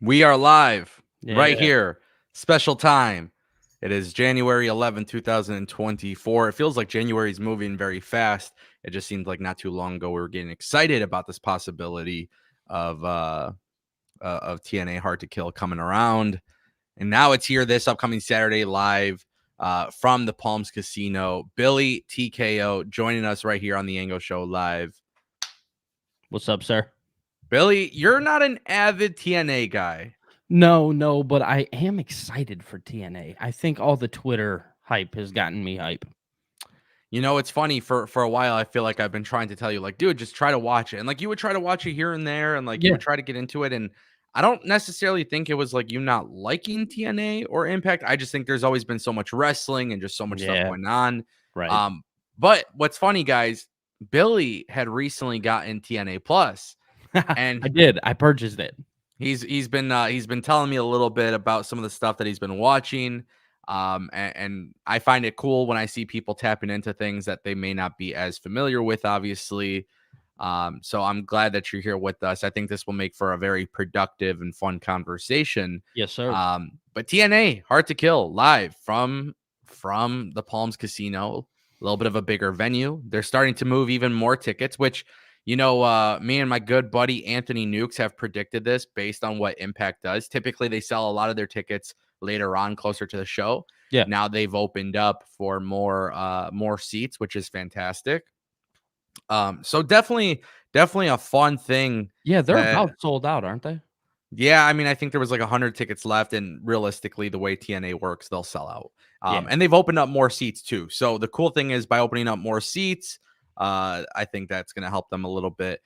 We are live right Yeah. here. Special time. It is January 11th, 2024. It feels like January is moving very fast. It just seemed like not too long ago we were getting excited about this possibility of TNA Hard to Kill coming around. And now it's here this upcoming Saturday live from the Palms Casino. Billy TKO joining us right here on the Ango Show live. What's up, sir? Billy, you're not an avid TNA guy. No, but I am excited for TNA. I think all the Twitter hype has gotten me hype. You know, it's funny for a while. I feel like I've been trying to tell you, like, dude, just try to watch it, and like you would try to watch it here and there, and like you Yeah. would try to get into it. And I don't necessarily think it was like you not liking TNA or Impact. I just think there's always been so much wrestling and just so much stuff Yeah. going on. Right. But what's funny, guys, Billy had recently gotten TNA Plus, I and did. I purchased it. he's been telling me a little bit about some of the stuff that he's been watching. And I find it cool when I see people tapping into things that they may not be as familiar with, obviously. So I'm glad that you're here with us. I think this will make for a very productive and fun conversation. Yes, sir. But TNA Hard to Kill live from the Palms Casino, a little bit of a bigger venue. They're starting to move even more tickets, which me and my good buddy Anthony Nukes have predicted this based on what Impact does. Typically, they sell a lot of their tickets later on, closer to the show. Yeah. Now they've opened up for more seats, which is fantastic. So definitely a fun thing. Yeah, they're That about sold out, aren't they? Yeah, I mean, I think there was like 100 tickets left, and realistically, the way TNA works, they'll sell out. Yeah. And they've opened up more seats too. So the cool thing is, by opening up more seats, I think that's going to help them a little bit.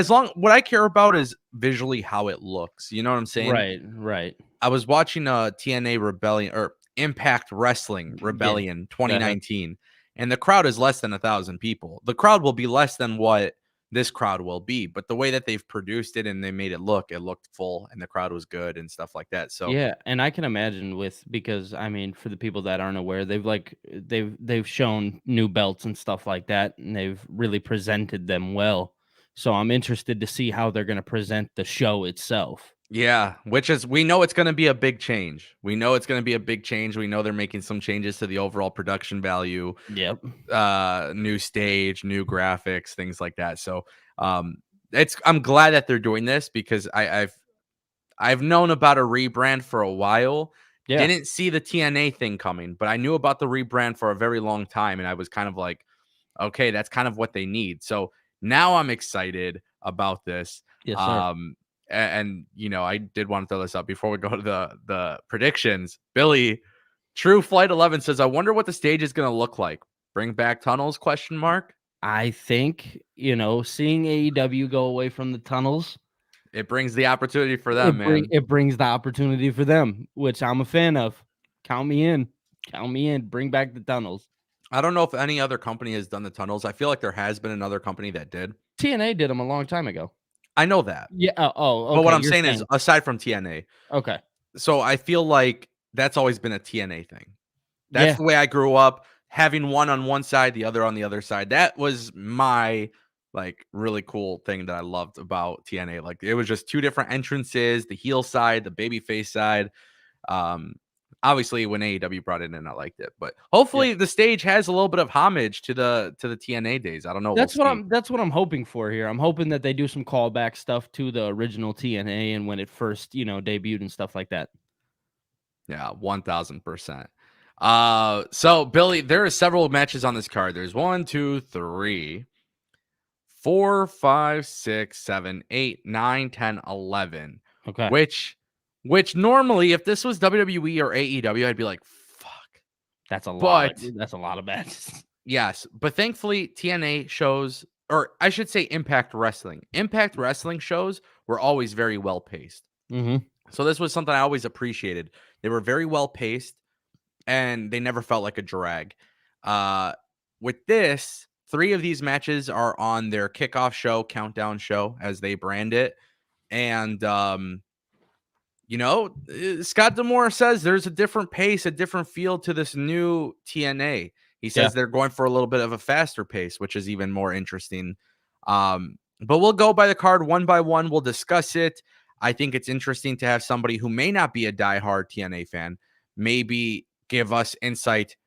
What I care about is visually how it looks. You know what I'm saying? Right. I was watching TNA Rebellion or Impact Wrestling Yeah. Rebellion 2019, and the crowd is less than 1,000 people. The crowd will be less than what this crowd will be, but the way that they've produced it and they made it looked full, and the crowd was good and stuff like that. So Yeah, and I can imagine because I mean, for the people that aren't aware, they've shown new belts and stuff like that, and they've really presented them well. So I'm interested to see how they're going to present the show itself. yeah, which is, we know it's going to be a big change. We know it's going to be a big change. We know they're making some changes to the overall production value, Yep. new stage, new graphics, things like that. So I'm glad that they're doing this, because I've known about a rebrand for a while. Yeah. Didn't see the TNA thing coming, but I knew about the rebrand for a very long time, and I was kind of like, okay, that's kind of what they need. So now I'm excited about this. Yes, sir. And I did want to throw this up before we go to the predictions. Billy, True Flight 11 says, I wonder what the stage is going to look like. Bring back tunnels? ? I think, seeing AEW go away from the tunnels, It brings the opportunity for them, man. it brings the opportunity for them, which I'm a fan of. Count me in. Count me in. Bring back the tunnels. I don't know if any other company has done the tunnels. I feel like there has been another company that did. TNA did them a long time ago. I know that. Yeah. Okay. But what I'm saying is, aside from TNA, Okay. so I feel like that's always been a TNA thing. That's the way I grew up, having one on one side, the other on the other side. That was my like really cool thing that I loved about TNA. Like, it was just two different entrances, the heel side, the babyface side. Obviously when AEW brought it in, I liked it, but hopefully the stage has a little bit of homage to the TNA days. I don't know. That's what I'm hoping for here. I'm hoping that they do some callback stuff to the original TNA and when it first, debuted and stuff like that. Yeah, 1,000%. So Billy, there are several matches on this card. There's 1, 2, 3, 4, 5, 6, 7, 8, 9, 10, 11. Okay. Which normally, if this was WWE or AEW, I'd be like, fuck. That's a lot of matches. Yes, but thankfully TNA shows, or I should say Impact Wrestling. Impact Wrestling shows were always very well paced. Mm-hmm. So this was something I always appreciated. They were very well paced, and they never felt like a drag. With this, 3 of these matches are on their kickoff show, countdown show, as they brand it. And, Scott D'Amore says there's a different pace, a different feel to this new TNA. He says they're going for a little bit of a faster pace, which is even more interesting. But we'll go by the card one by one. We'll discuss it. I think it's interesting to have somebody who may not be a diehard TNA fan maybe give us insight,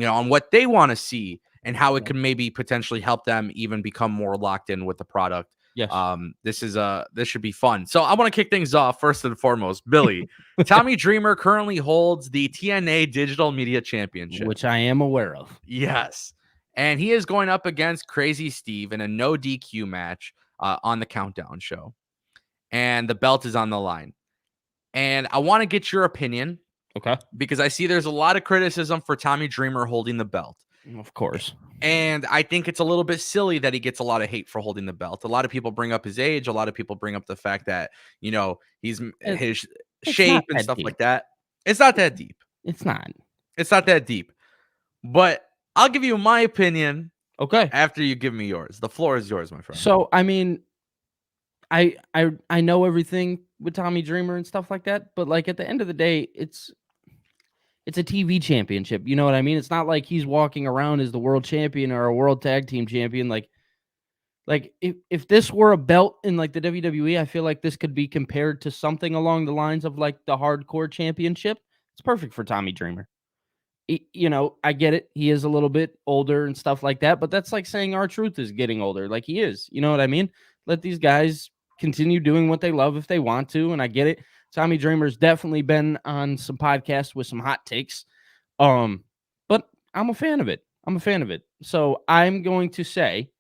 on what they want to see and how it Yeah. can maybe potentially help them even become more locked in with the product. Yes. This should be fun. So I want to kick things off first and foremost. Billy, Tommy Dreamer currently holds the TNA Digital Media Championship. Which I am aware of. Yes. And he is going up against Crazy Steve in a no DQ match on the Countdown show. And the belt is on the line. And I want to get your opinion Okay. because I see there's a lot of criticism for Tommy Dreamer holding the belt. Of course. And I think it's a little bit silly that he gets a lot of hate for holding the belt. A lot of people bring up his age. A lot of people bring up the fact that, he's It, his it's not shape and that stuff deep. like that. It's not that deep. It's not. It's not that deep. But I'll give you my opinion Okay. after you give me yours. The floor is yours, my friend. So I mean, I know everything with Tommy Dreamer and stuff like that, but like at the end of the day, it's a TV championship. You know what I mean? It's not like he's walking around as the world champion or a world tag team champion. Like if this were a belt in like the WWE, I feel like this could be compared to something along the lines of like the hardcore championship. It's perfect for Tommy Dreamer. I get it. He is a little bit older and stuff like that, but that's like saying R-Truth is getting older. Like he is. You know what I mean? Let these guys continue doing what they love if they want to. And I get it. Tommy Dreamer's definitely been on some podcasts with some hot takes. But I'm a fan of it. So I'm going to say,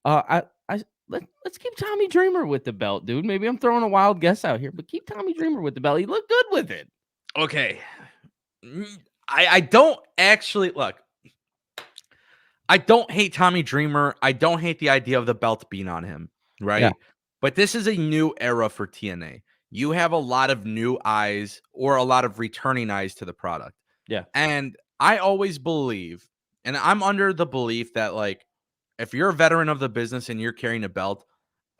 let's keep Tommy Dreamer with the belt, dude. Maybe I'm throwing a wild guess out here, but keep Tommy Dreamer with the belt. He looked good with it. Okay. I don't actually look. I don't hate Tommy Dreamer. I don't hate the idea of the belt being on him, right? Yeah. But this is a new era for TNA. You have a lot of new eyes or a lot of returning eyes to the product. Yeah. And I always believe, and I'm under the belief that like if you're a veteran of the business and you're carrying a belt,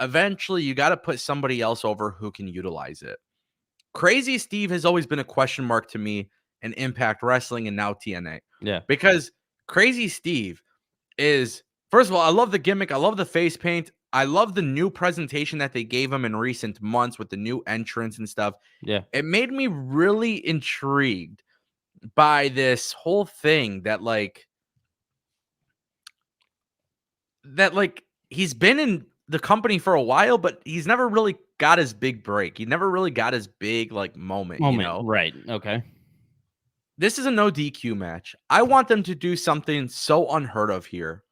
eventually you got to put somebody else over who can utilize it. Crazy Steve has always been a question mark to me in Impact Wrestling and now TNA. Yeah. Because Crazy Steve is, first of all, I love the gimmick. I love the face paint. I love the new presentation that they gave him in recent months with the new entrance and stuff. Yeah. It made me really intrigued by this whole thing that he's been in the company for a while, but he's never really got his big break. He never really got his big moment, Right. Okay. This is a no DQ match. I want them to do something so unheard of here.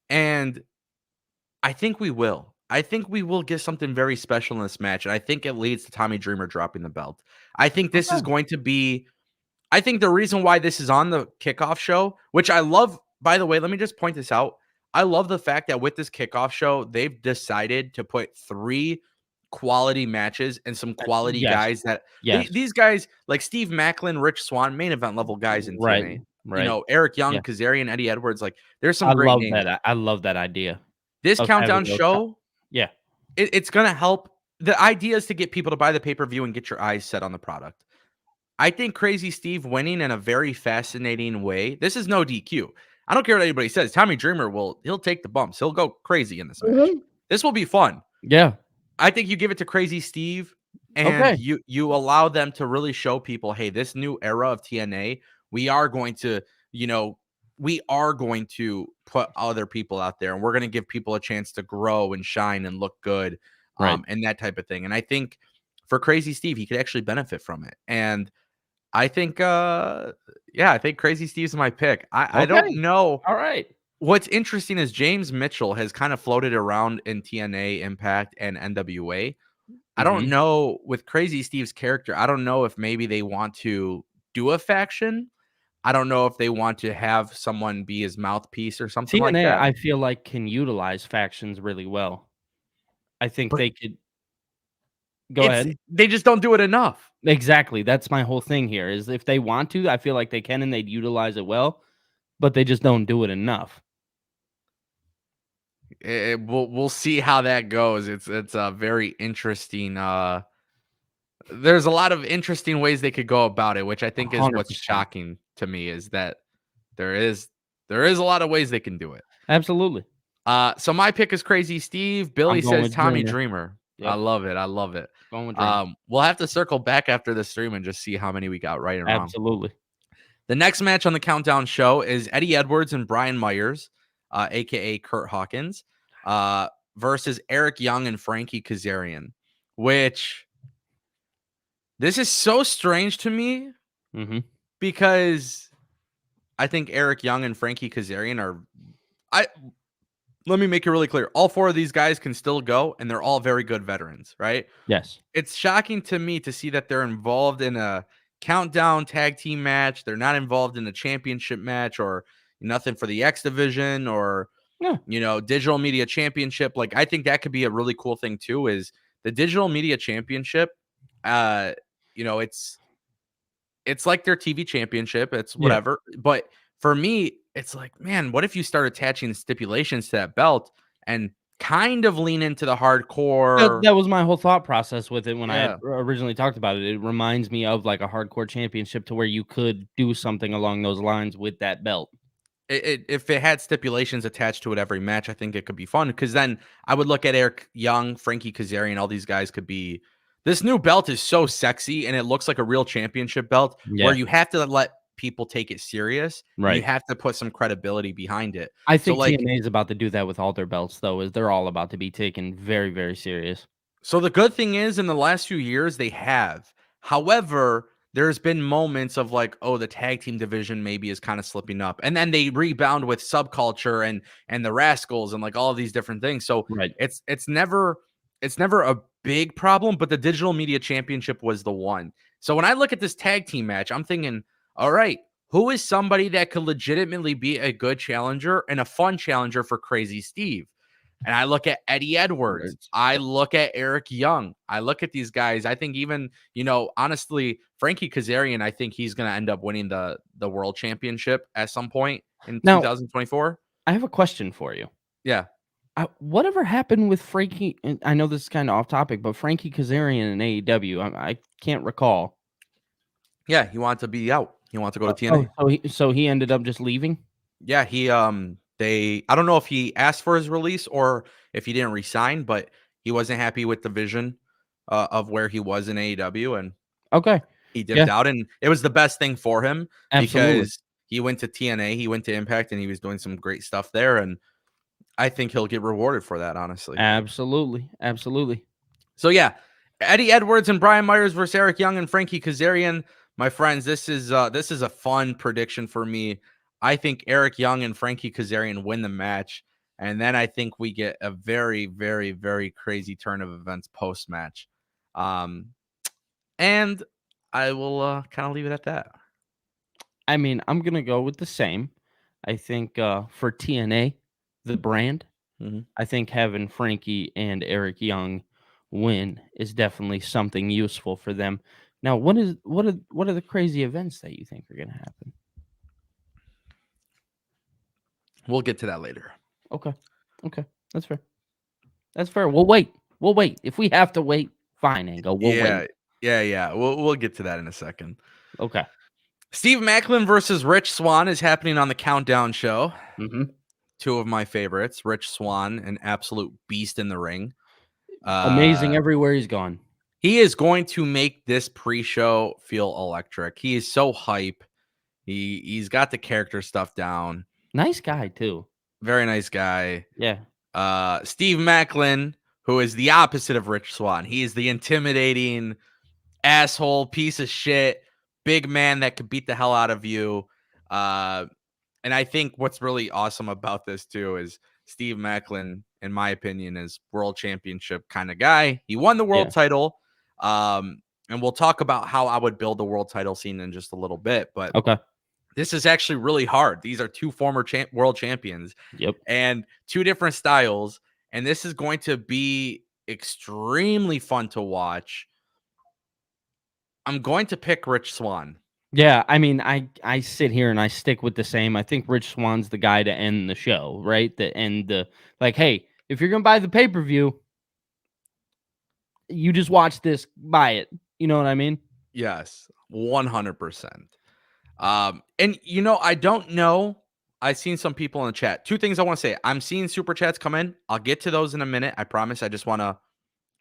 And I think we will. I think we will get something very special in this match. And I think it leads to Tommy Dreamer dropping the belt. I think this is going to be, I think the reason why this is on the kickoff show, which I love, by the way, let me just point this out. I love the fact that with this kickoff show, they've decided to put 3 quality matches and some quality guys that these guys like Steve Macklin, Rich Swan, main event level guys in TNA. Right. Eric Young, Kazarian, Eddie Edwards, like there's some I great love names. that. I love that idea. This countdown show, Yeah. it's gonna help. The idea is to get people to buy the pay-per-view and get your eyes set on the product. I think Crazy Steve winning in a very fascinating way. This is no DQ. I don't care what anybody says. Tommy Dreamer he'll take the bumps. He'll go crazy in this match. This will be fun. Yeah. I think you give it to Crazy Steve and you allow them to really show people, hey, this new era of TNA, we are going to put other people out there and we're going to give people a chance to grow and shine and look good, and that type of thing. And I think for Crazy Steve, he could actually benefit from it. And I think, I think Crazy Steve's my pick. I don't know. All right. What's interesting is James Mitchell has kind of floated around in TNA, Impact, and NWA. I don't know with Crazy Steve's character. I don't know if maybe they want to do a faction. I don't know if they want to have someone be his mouthpiece or something TNA, like that. I feel like can utilize factions really well. I think they could. Go ahead. They just don't do it enough. Exactly. That's my whole thing here is if they want to, I feel like they can and they'd utilize it well, but they just don't do it enough. We'll see how that goes. It's a very interesting. There's a lot of interesting ways they could go about it, which I think is what's 100%. shocking to me is that there is a lot of ways they can do it. Absolutely. So my pick is Crazy Steve. Billy says Tommy Dreamer. I Yep. love it. I love it. Going with dream. We'll have to circle back after the stream and just see how many we got right and wrong. Absolutely. The next match on the countdown show is Eddie Edwards and Brian Myers, aka Kurt Hawkins, versus Eric Young and Frankie Kazarian. Which this is so strange to me because I think Eric Young and Frankie Kazarian are. Let me make it really clear. All four of these guys can still go, and they're all very good veterans, right? Yes. It's shocking to me to see that they're involved in a countdown tag team match. They're not involved in a championship match or nothing for the X division or, Yeah. digital media championship. Like, I think that could be a really cool thing too, is the digital media championship. It's like their TV championship. It's whatever. Yeah. But for me, it's like, man, what if you start attaching stipulations to that belt and kind of lean into the hardcore? That was my whole thought process with it when I had originally talked about it. It reminds me of like a hardcore championship to where you could do something along those lines with that belt. If it had stipulations attached to it every match, I think it could be fun, because then I would look at Eric Young, Frankie Kazarian, all these guys could be. This new belt is so sexy and it looks like a real championship belt where you have to let people take it serious. Right. You have to put some credibility behind it. I think TNA is about to do that with all their belts, though, is they're all about to be taken very, very serious. So the good thing is, in the last few years, they have. However, there's been moments of like, oh, the tag team division maybe is kind of slipping up. And then they rebound with Subculture and the Rascals and like all of these different things. So it's never a big problem, but the digital media championship was the one. So when I look at this tag team match, I'm thinking, all right, who is somebody that could legitimately be a good challenger and a fun challenger for Crazy Steve? And I look at Eddie Edwards. I look at Eric Young. I look at these guys. I think even, honestly, Frankie Kazarian, I think he's going to end up winning the world championship at some point in 2024. I have a question for you. Yeah. Whatever happened with Frankie? I know this is kind of off topic, but Frankie Kazarian in AEW, I can't recall. Yeah, he wanted to be out. He wanted to go to TNA. So he ended up just leaving? Yeah, I don't know if he asked for his release or if he didn't resign, but he wasn't happy with the vision of where he was in AEW, and he dipped out, and it was the best thing for him. Absolutely. Because he went to TNA, he went to Impact, and he was doing some great stuff there, and I think he'll get rewarded for that, honestly. Absolutely. So yeah, Eddie Edwards and Brian Myers versus Eric Young and Frankie Kazarian. My friends, this is a fun prediction for me. I think Eric Young and Frankie Kazarian win the match, and then I think we get a very, very, very crazy turn of events post-match. And I will kind of leave it at that. I mean, I'm going to go with the same. I think for TNA, the brand, I think having Frankie and Eric Young win is definitely something useful for them. Now, what are the crazy events that you think are going to happen? We'll get to that later. Okay. That's fair. We'll wait. If we have to wait, fine, Ango. We'll wait. Yeah. We'll get to that in a second. Okay. Steve Macklin versus Rich Swan is happening on the Countdown show. Two of my favorites. Rich Swan, an absolute beast in the ring. Amazing everywhere he's gone. He is going to make this pre-show feel electric. He is so hype. He's got the character stuff down. Nice guy, too. Very nice guy. Yeah. Steve Macklin, who is the opposite of Rich Swan. He is the intimidating asshole, piece of shit, big man that could beat the hell out of you. And I think what's really awesome about this, too, is Steve Macklin, in my opinion, is world championship kind of guy. He won the world title. And we'll talk about how I would build the world title scene in just a little bit. But this is actually really hard. These are two former world champions. Yep. And two different styles. And this is going to be extremely fun to watch. I'm going to pick Rich Swan. Yeah, I mean, I sit here and I stick with the same. I think Rich Swan's the guy to end the show, right? To end the, like, hey, if you're going to buy the pay-per-view, you just watch this, buy it. You know what I mean? Yes, 100%. And, I don't know. I've seen some people in the chat. Two things I want to say. I'm seeing super chats come in. I'll get to those in a minute. I promise. I just want to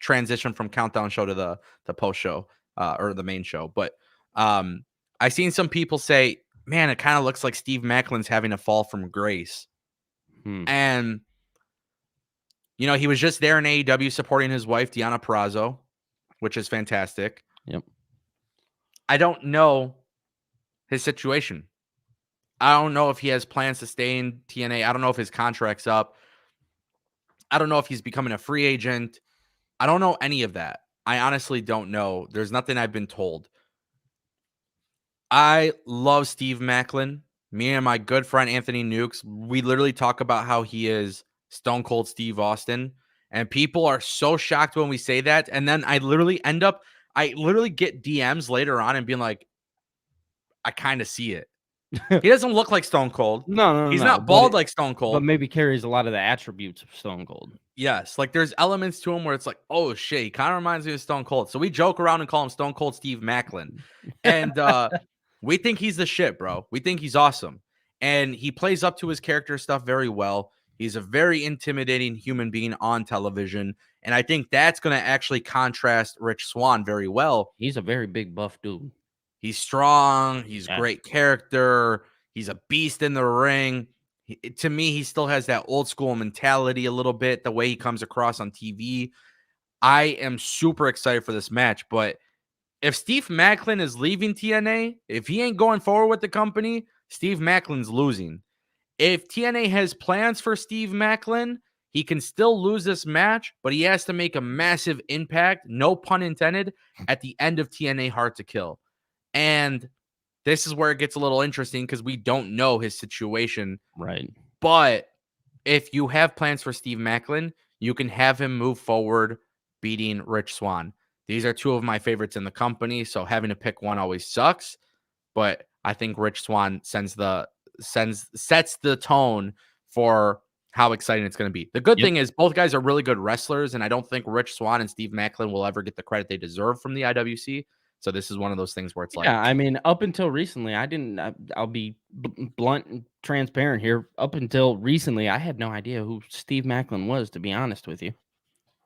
transition from countdown show to the post show or the main show. But I seen some people say, man, it kind of looks like Steve Macklin's having a fall from grace. And you know, he was just there in AEW supporting his wife, Deonna Purrazzo, which is fantastic. Yep. I don't know his situation. I don't know if he has plans to stay in TNA. I don't know if his contract's up. I don't know if he's becoming a free agent. I don't know any of that. I honestly don't know. There's nothing I've been told. I love Steve Macklin. Me and my good friend Anthony Nukes, we literally talk about how he is Stone Cold Steve Austin. And people are so shocked when we say that. And then I literally get DMs later on and being like, I kind of see it. He doesn't look like Stone Cold. No, He's not bald like Stone Cold. But maybe carries a lot of the attributes of Stone Cold. Yes, like there's elements to him where it's like, oh shit, he kind of reminds me of Stone Cold. So we joke around and call him Stone Cold Steve Macklin. And we think he's the shit, bro. We think he's awesome. And he plays up to his character stuff very well. He's a very intimidating human being on television. And I think that's going to actually contrast Rich Swan very well. He's a very big buff dude. He's strong. He's great character. He's a beast in the ring. To me, he still has that old school mentality a little bit, the way he comes across on TV. I am super excited for this match, but if Steve Macklin is leaving TNA, if he ain't going forward with the company, Steve Macklin's losing. If TNA has plans for Steve Macklin, he can still lose this match, but he has to make a massive impact, no pun intended, at the end of TNA Hard to Kill. And this is where it gets a little interesting because we don't know his situation. Right. But if you have plans for Steve Macklin, you can have him move forward beating Rich Swan. These are two of my favorites in the company, so having to pick one always sucks. But I think Rich Swan sets the tone for how exciting it's going to be. The good thing is both guys are really good wrestlers, and I don't think Rich Swan and Steve Macklin will ever get the credit they deserve from the IWC. So this is one of those things where it's like, I mean, up until recently, I'll be blunt and transparent here. Up until recently, I had no idea who Steve Macklin was, to be honest with you.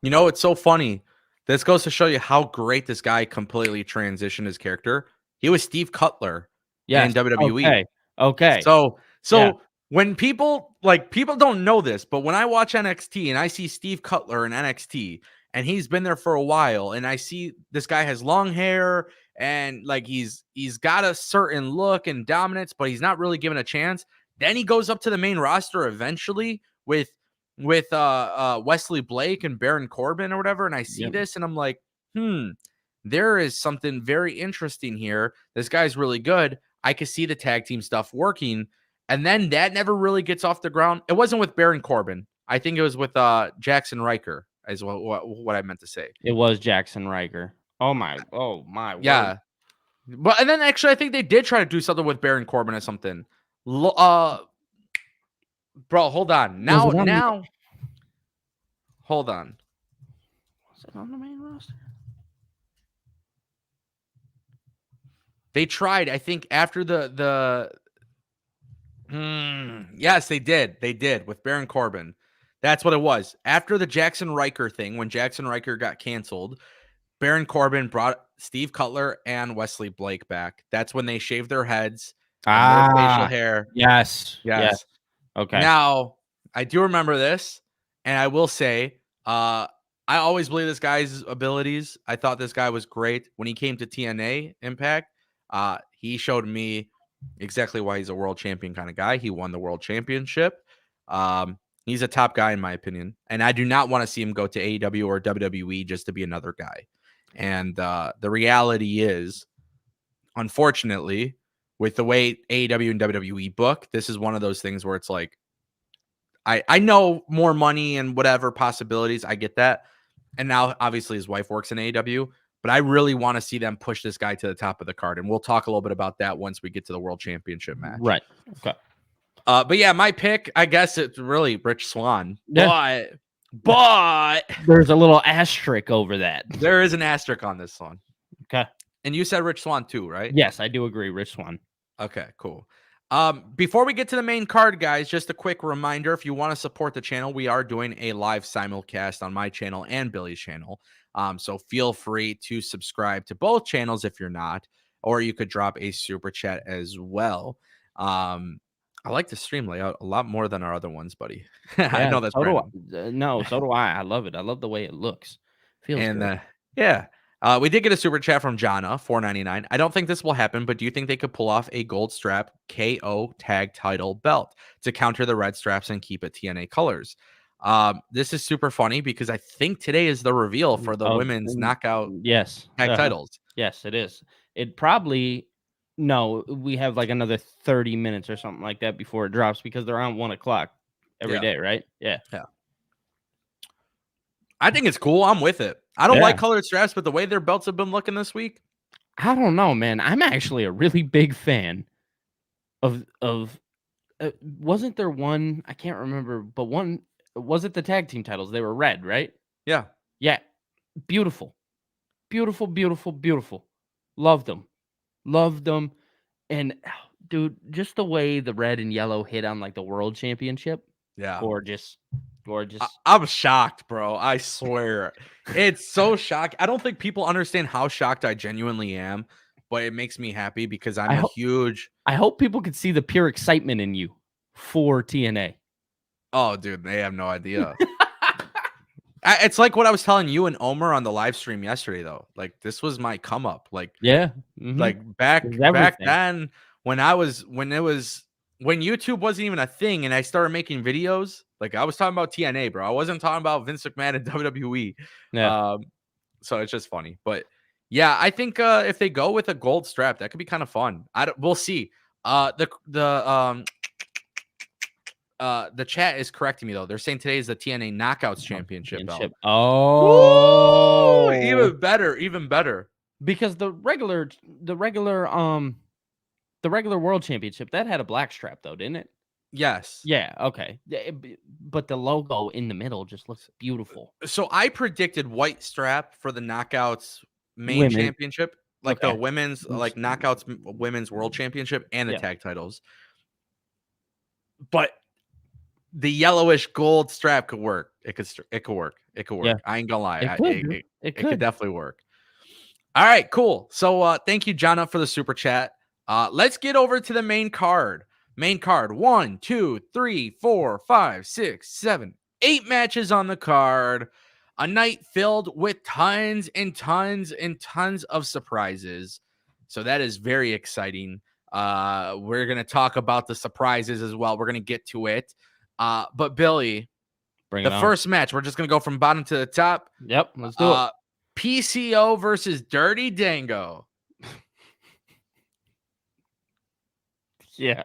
You know, it's so funny. This goes to show you how great this guy completely transitioned his character. He was Steve Cutler in WWE. Okay. So when people don't know this, but when I watch NXT and I see Steve Cutler in NXT and he's been there for a while and I see this guy has long hair and like he's got a certain look and dominance, but he's not really given a chance. Then he goes up to the main roster eventually with Wesley Blake and Baron Corbin or whatever. And I see this and I'm like, there is something very interesting here. This guy's really good. I could see the tag team stuff working. And then that never really gets off the ground. It wasn't with Baron Corbin. I think it was with Jackson Riker is what I meant to say. It was Jackson Riker. Oh my yeah. Word. But and then actually I think they did try to do something with Baron Corbin or something. Bro, hold on. Now hold on. Was it on the main roster? They tried, I think, after yes, they did. They did with Baron Corbin. That's what it was. After the Jackson Riker thing, when Jackson Riker got canceled, Baron Corbin brought Steve Cutler and Wesley Blake back. That's when they shaved their heads and their facial hair. Yes. Okay. Now, I do remember this, and I will say, I always believe this guy's abilities. I thought this guy was great. When he came to TNA Impact, he showed me exactly why he's a world champion kind of guy. He won the world championship. He's a top guy in my opinion, and I do not want to see him go to AEW or WWE just to be another guy. And the reality is, unfortunately, with the way AEW and WWE book, this is one of those things where it's like, I know more money and whatever possibilities. I get that. And now obviously his wife works in AEW, but I really want to see them push this guy to the top of the card. And we'll talk a little bit about that once we get to the world championship match. Right. Okay. But yeah, my pick, I guess it's really Rich Swan. Yeah. But there's a little asterisk over that. There is an asterisk on this one. Okay. And you said Rich Swan too, right? Yes, I do agree. Rich Swan. Okay, cool. Before we get to the main card, guys, just a quick reminder, if you want to support the channel, we are doing a live simulcast on my channel and Billy's channel. So feel free to subscribe to both channels if you're not, or you could drop a super chat as well. I like the stream layout a lot more than our other ones, buddy. I Yeah, know that's so do random. I. No, so do I. I love it. I love the way it looks. Feels And good. yeah, we did get a super chat from Jana, 4.99. I don't think this will happen, but do you think they could pull off a gold strap KO tag title belt to counter the red straps and keep it TNA colors? This is super funny because I think today is the reveal for the women's knockout Yes. tag titles. Yes, it is. It probably no, we have like another 30 minutes or something like that before it drops because they're on 1 o'clock every Yeah, day, right? Yeah. yeah. I think it's cool. I'm with it. I don't like Yeah. colored straps, but the way their belts have been looking this week, I don't know, man. I'm actually a really big fan of wasn't there one, I can't remember, but one was it the tag team titles? They were red, right? yeah, Yeah. Beautiful. Beautiful, beautiful, beautiful. Loved them. Loved them. And dude, just the way the red and yellow hit on like the world championship, yeah. gorgeous. Gorgeous. I'm shocked, bro. I swear. It's so shocking. I don't think people understand how shocked I genuinely am, but it makes me happy because I'm I a hope huge I hope people could see the pure excitement in you for TNA. oh, dude, they have no idea. It's like what I was telling you and Omer on the live stream yesterday, though. Like this was my come up. Yeah. Mhm. Like It's back everything. then when YouTube wasn't even a thing and I started making videos, like I was talking about TNA, bro. I wasn't talking about Vince McMahon and WWE. Yeah. Um, so it's just funny. But yeah, I think if they go with a gold strap, that could be kind of fun. We'll see. The chat is correcting me though. They're saying today is the TNA Knockouts Championship belt. Woo! Oh. Even better, even better. Because the regular world championship, that had a black strap though, didn't it? Yes. Yeah, okay. But the logo in the middle just looks beautiful. So I predicted white strap for the Knockouts main Women. championship, like the Okay. women's, like Knockouts women's world championship and the Yeah. tag titles. But the yellowish gold strap could work. It could work. It could Yeah. work. I ain't gonna lie. It could, dude. It It could could. definitely work. All right, cool. So thank you, Jonna, for the super chat. Let's get over to the main card. Main card. 1, 2, 3, 4, 5, 6, 7, 8 matches on the card. A night filled with tons and tons and tons of surprises. So that is very exciting. We're gonna talk about the surprises as well. We're gonna get to it. But Billy, Bring the it on. first match, we're just gonna go from bottom to the top. Yep, let's do it. PCO versus Dirty Dango. Yeah.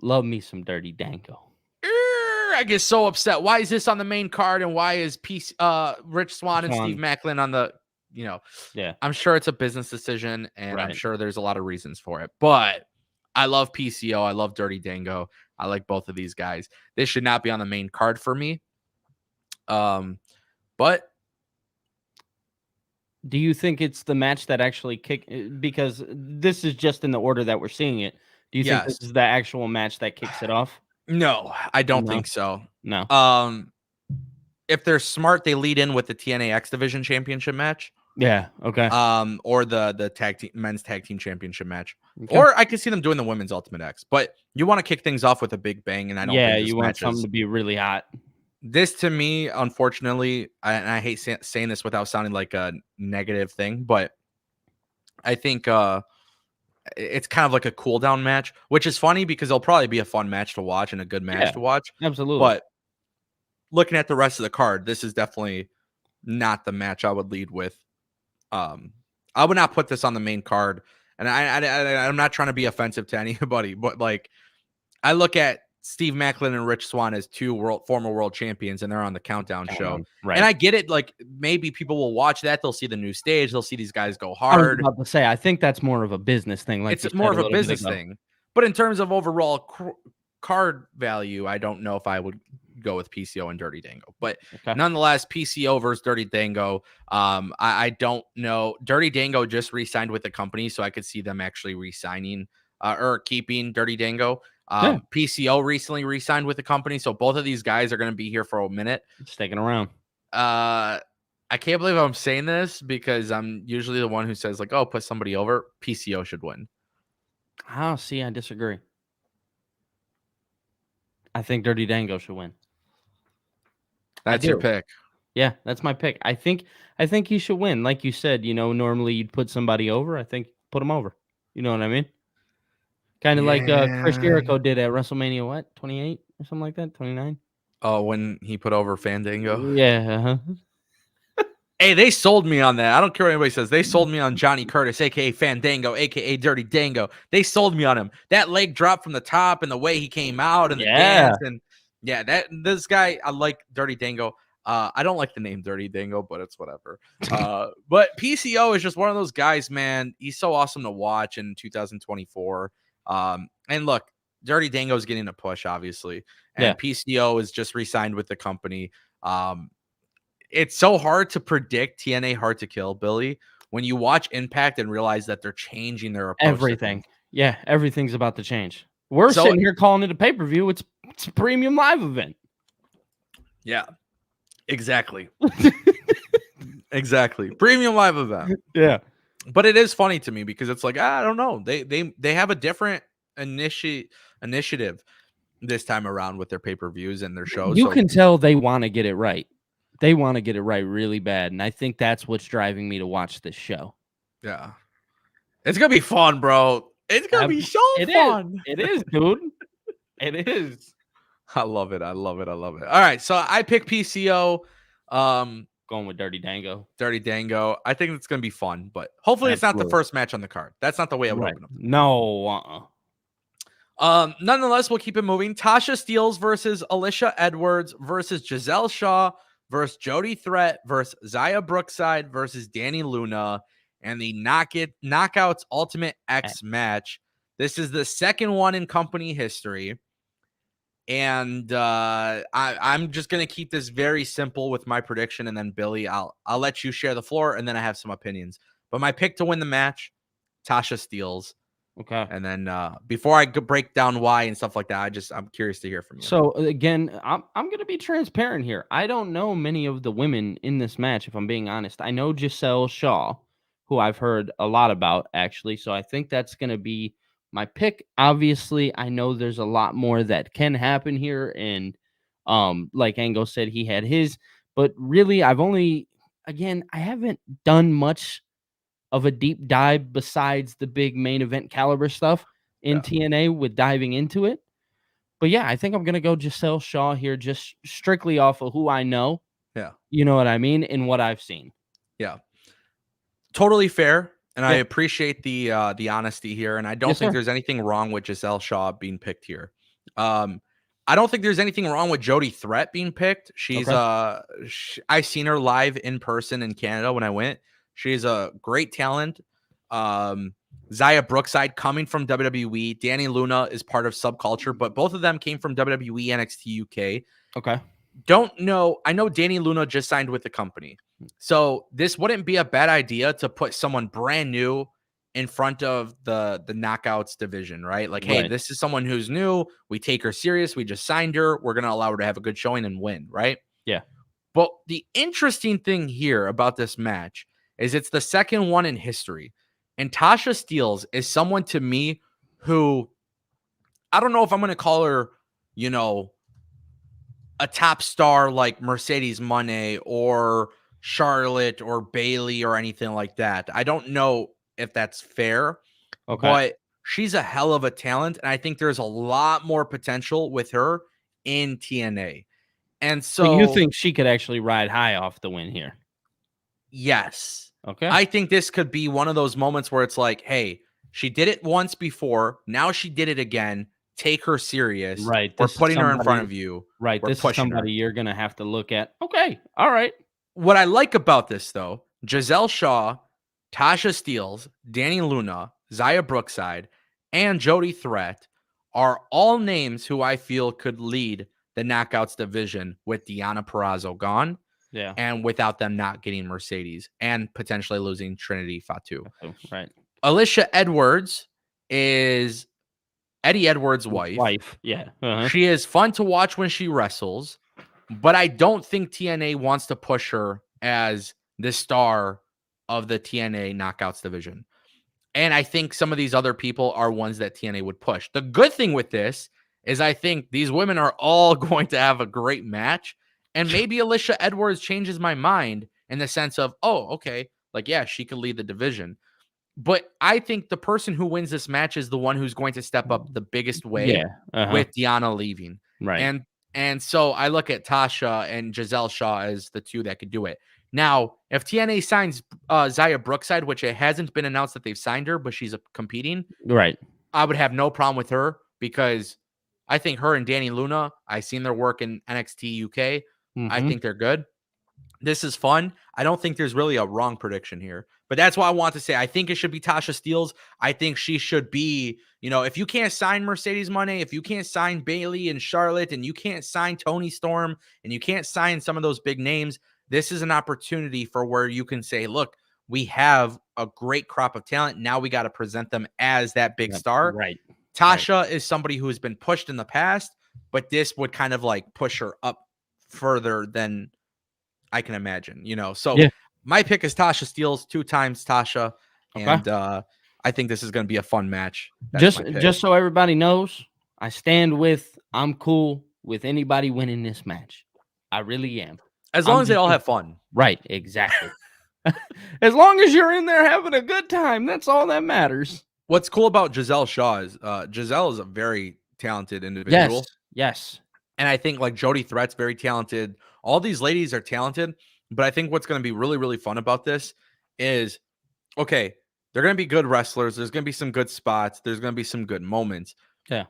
Love me some Dirty Dango. I get so upset. Why is this on the main card and why is Rich Swan and Steve Swan. Macklin on the, Yeah. I'm sure it's a business decision and I'm Right. sure there's a lot of reasons for it. But I love PCO. I love Dirty Dango. I like both of these guys. They should not be on the main card for me. But Do you think it's the match that actually because this is just in the order that we're seeing it. Do you think this yes. is the actual match that kicks it off? No, I don't No. think so. No. If they're smart, they lead in with the TNA X Division Championship match. Yeah, okay. Or the men's tag team championship match. Okay. Or I could see them doing the women's Ultimate X. But you want to kick things off with a big bang, and I don't think this you want match something is. to be really hot. This to me, unfortunately, and I hate saying this without sounding like a negative thing, but I think it's kind of like a cool down match, which is funny because it'll probably be a fun match to watch and a good match to watch. Absolutely. But looking at the rest of the card, this is definitely not the match I would lead with. I would not put this on the main card, and I'm not trying to be offensive to anybody, but like I look at Steve Macklin and Rich Swan as two former world champions, and they're on the countdown show. Right. And I get it. Like maybe people will watch that. They'll see the new stage. They'll see these guys go I was hard. about to say, I think that's more of a business thing. Like It's more of a business thing. But in terms of overall card value, I don't know if I would go with PCO and Dirty Dango. But nonetheless, PCO versus Dirty Dango. I don't know. Dirty Dango just re-signed with the company, so I could see them actually re-signing or keeping Dirty Dango. PCO recently re-signed with the company, so both of these guys are going to be here for a minute. Sticking around. I can't believe I'm saying this because I'm usually the one who says like, "Oh, put somebody over." PCO should win. Oh, see, I disagree. I think Dirty Dango should win. I That's your do. pick. Yeah, that's my pick. I think he should win. Like you said, normally you'd put somebody over. I think put him over. You know what I mean? Kind of like Chris Yeah. Jericho did at WrestleMania, what, 28 or something like that, 29. Oh, when he put over Fandango. Yeah. Hey, they sold me on that. I don't care what anybody says. They sold me on Johnny Curtis, aka Fandango, aka Dirty Dango. They sold me on him. That leg drop from the top and the way he came out and the Yeah. dance and yeah, this guy, I like Dirty Dango. I don't like the name Dirty Dango, but it's whatever. But PCO is just one of those guys, man. He's so awesome to watch in 2024. And look, Dirty Dango is getting a push, obviously, and Yeah. PCO is just re-signed with the company. It's so hard to predict TNA Hard to Kill, Billy, when you watch Impact and realize that they're changing their approach. Everything. Yeah, everything's about to change. We're So- sitting here calling it a pay-per-view. It's a premium live event. Yeah, exactly. Exactly. Premium live event. Yeah. But it is funny to me because it's like, I don't know. They have a different initiative this time around with their pay-per-views and their shows. You can tell they want to get it right. They want to get it right really bad, and I think that's what's driving me to watch this show. Yeah. It's going to be fun, bro. It's going to be so fun. It is, dude. It is. I love it. I love it. I love it. All right, so I pick PCO. Going with Dirty Dango. Dirty Dango. I think it's going to be fun, but hopefully it's not the first match on the card. That's not the way I would open up. No. Nonetheless, we'll keep it moving. Tasha Steelz versus Alicia Edwards versus Giselle Shaw versus Jody Threat versus Zaya Brookside versus Danny Luna and the Knockouts Ultimate X match. This is the second one in company history. And I'm just gonna keep this very simple with my prediction, and then Billy, I'll let you share the floor, and then I have some opinions. But my pick to win the match, Tasha Steelz. Okay. And then before I break down why and stuff like that, I'm curious to hear from you. So again, I'm gonna be transparent here. I don't know many of the women in this match, if I'm being honest. I know Giselle Shaw, who I've heard a lot about actually. So I think that's gonna be my pick. Obviously, I know there's a lot more that can happen here, and like Ango said, he had his, but really, I haven't done much of a deep dive besides the big main event caliber stuff in TNA with diving into it. But yeah, I think I'm gonna go Giselle Shaw here, just strictly off of who I know. Yeah, you know what I mean, and what I've seen. Yeah, totally fair. And I appreciate the honesty here. And I don't think there's anything wrong with Giselle Shaw being picked here. I don't think there's anything wrong with Jody Threat being picked. She's I've seen her live in person in Canada when I went. She's a great talent. Zaya Brookside coming from WWE. Danny Luna is part of Subculture, but both of them came from WWE NXT UK. Okay. Don't know. I know Danny Luna just signed with the company. So this wouldn't be a bad idea to put someone brand new in front of the Knockouts division, right? Like, hey, this is someone who's new. We take her serious. We just signed her. We're going to allow her to have a good showing and win, right? Yeah. But the interesting thing here about this match is it's the second one in history. And Tasha Steelz is someone to me who, I don't know if I'm going to call her, a top star like Mercedes Moné or Charlotte or Bailey or anything like that. I don't know if that's fair, but she's a hell of a talent. And I think there's a lot more potential with her in TNA. And so you think she could actually ride high off the win here? Yes. Okay. I think this could be one of those moments where it's like, hey, she did it once before. Now she did it again. Take her serious. Right. We're putting her in front of you. Right. We're this is somebody you're going to have to look at. Okay. All right. What I like about this, though, Giselle Shaw, Tasha Steelz, Danny Luna, Zaya Brookside, and Jody Threat are all names who I feel could lead the Knockouts division with Deonna Purrazzo gone. Yeah. And without them not getting Mercedes and potentially losing Trinity Fatu. Right. Alicia Edwards is Eddie Edwards' wife. Yeah. She is fun to watch when she wrestles, but I don't think TNA wants to push her as the star of the TNA knockouts division. And I think some of these other people are ones that TNA would push. The good thing with this is I think these women are all going to have a great match. And maybe Alicia Edwards changes my mind in the sense of, oh, okay, like, yeah, she could lead the division. But I think the person who wins this match is the one who's going to step up the biggest way Yeah. Uh-huh. with Deanna leaving. Right. And so I look at Tasha and Giselle Shaw as the two that could do it. Now, if TNA signs Zaya Brookside, which it hasn't been announced that they've signed her, but she's competing, Right. I would have no problem with her because I think her and Danny Luna, I've seen their work in NXT UK. I Mm-hmm. think they're good. This is fun. I don't think there's really a wrong prediction here, but that's why I want to say I think it should be Tasha Steelz. I think she should be, if you can't sign Mercedes Moné, if you can't sign Bailey and Charlotte, and you can't sign Tony Storm, and you can't sign some of those big names, this is an opportunity for where you can say, look, we have a great crop of talent. Now we got to present them as that big Yep. star. Right. Tasha is somebody who has been pushed in the past, but this would kind of like push her up further than I can imagine, So Yeah. my pick is Tasha Steelz, 2 times Tasha, Okay. and I think this is going to be a fun match. That's my pick. Just so everybody knows, I stand with. I'm cool with anybody winning this match. I really am. As I'm long as they just all a- have fun. Right. Exactly. As long as you're in there having a good time, that's all that matters. What's cool about Giselle Shaw is Giselle is a very talented individual. Yes. Yes. And I think like Jody Threat's very talented. All these ladies are talented, but I think what's going to be really, really fun about this is, okay, they're going to be good wrestlers. There's going to be some good spots. There's going to be some good moments. Yeah.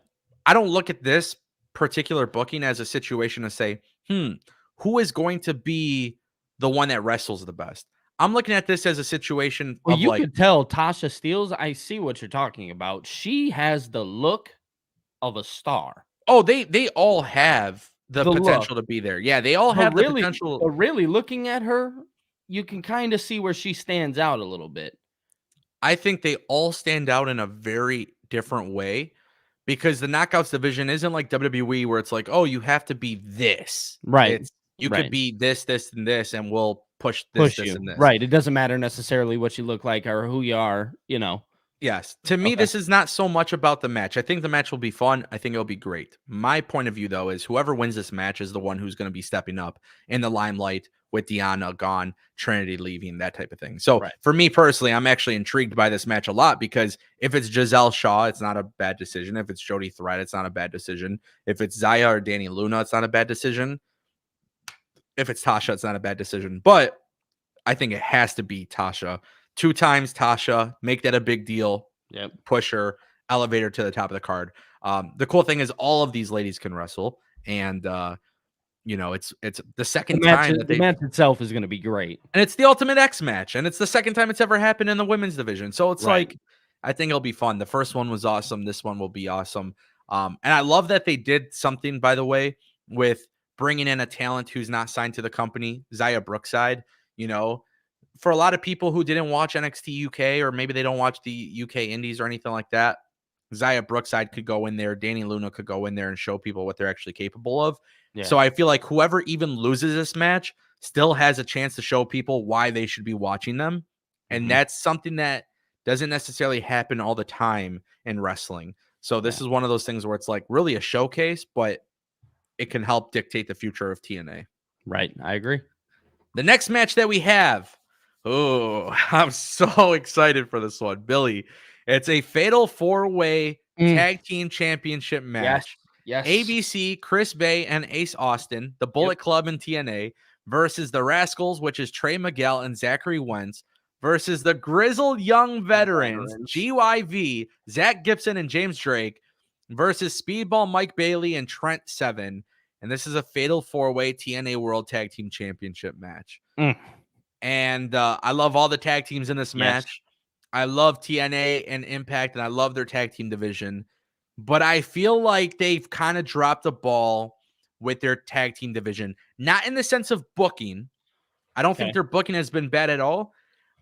I don't look at this particular booking as a situation to say, who is going to be the one that wrestles the best? I'm looking at this as a situation Well, of you like, could tell Tasha Steelz. I see what you're talking about. She has the look of a star. oh, they all have the The look. potential to be there. Yeah, they all But have the really, potential. but really looking at her, you can kind of see where she stands out a little bit. I think they all stand out in a very different way because the knockouts division isn't like WWE where it's like, oh, you have to be this. Right. It's you could Right. be this, this, and this, and we'll push this, Push this, you. and this. Right. It doesn't matter necessarily what you look like or who you are, Yes. To me, Okay. this is not so much about the match. I think the match will be fun. I think it'll be great. My point of view, though, is whoever wins this match is the one who's going to be stepping up in the limelight with Deanna gone, Trinity leaving, that type of thing. So Right. for me personally, I'm actually intrigued by this match a lot because if it's Giselle Shaw, it's not a bad decision. If it's Jody Threat, it's not a bad decision. If it's Zaya or Danny Luna, it's not a bad decision. If it's Tasha, it's not a bad decision. But I think it has to be Tasha. 2 times Tasha, make that a big deal. Yep. Push her, elevate her to the top of the card. The cool thing is all of these ladies can wrestle, and it's the second time that The match itself is going to be great. and it's the Ultimate X match, and it's the second time it's ever happened in the women's division. So it's Right. like I think it'll be fun. The first one was awesome. This one will be awesome. And I love that they did something, by the way, with bringing in a talent who's not signed to the company, Zaya Brookside. For a lot of people who didn't watch NXT UK or maybe they don't watch the UK Indies or anything like that, Zaya Brookside could go in there. Danny Luna could go in there and show people what they're actually capable of. Yeah. So I feel like whoever even loses this match still has a chance to show people why they should be watching them. And Mhm. that's something that doesn't necessarily happen all the time in wrestling. So this is one of those things where it's like really a showcase, but it can help dictate the future of TNA. Right. I agree. The next match that we have, oh, I'm so excited for this one, Billy. It's a fatal 4-way tag team championship match. Yes. ABC, Chris Bay, and Ace Austin, the Bullet Club and TNA, versus the Rascals, which is Trey Miguel and Zachary Wentz, versus the Grizzled Young Veterans, GYV, Zach Gibson and James Drake, versus Speedball Mike Bailey and Trent Seven. And this is a fatal 4-way TNA World Tag Team Championship match. And I love all the tag teams in this match. I love TNA and Impact, and I love their tag team division. But I feel like they've kind of dropped the ball with their tag team division. Not in the sense of booking. I don't think their booking has been bad at all.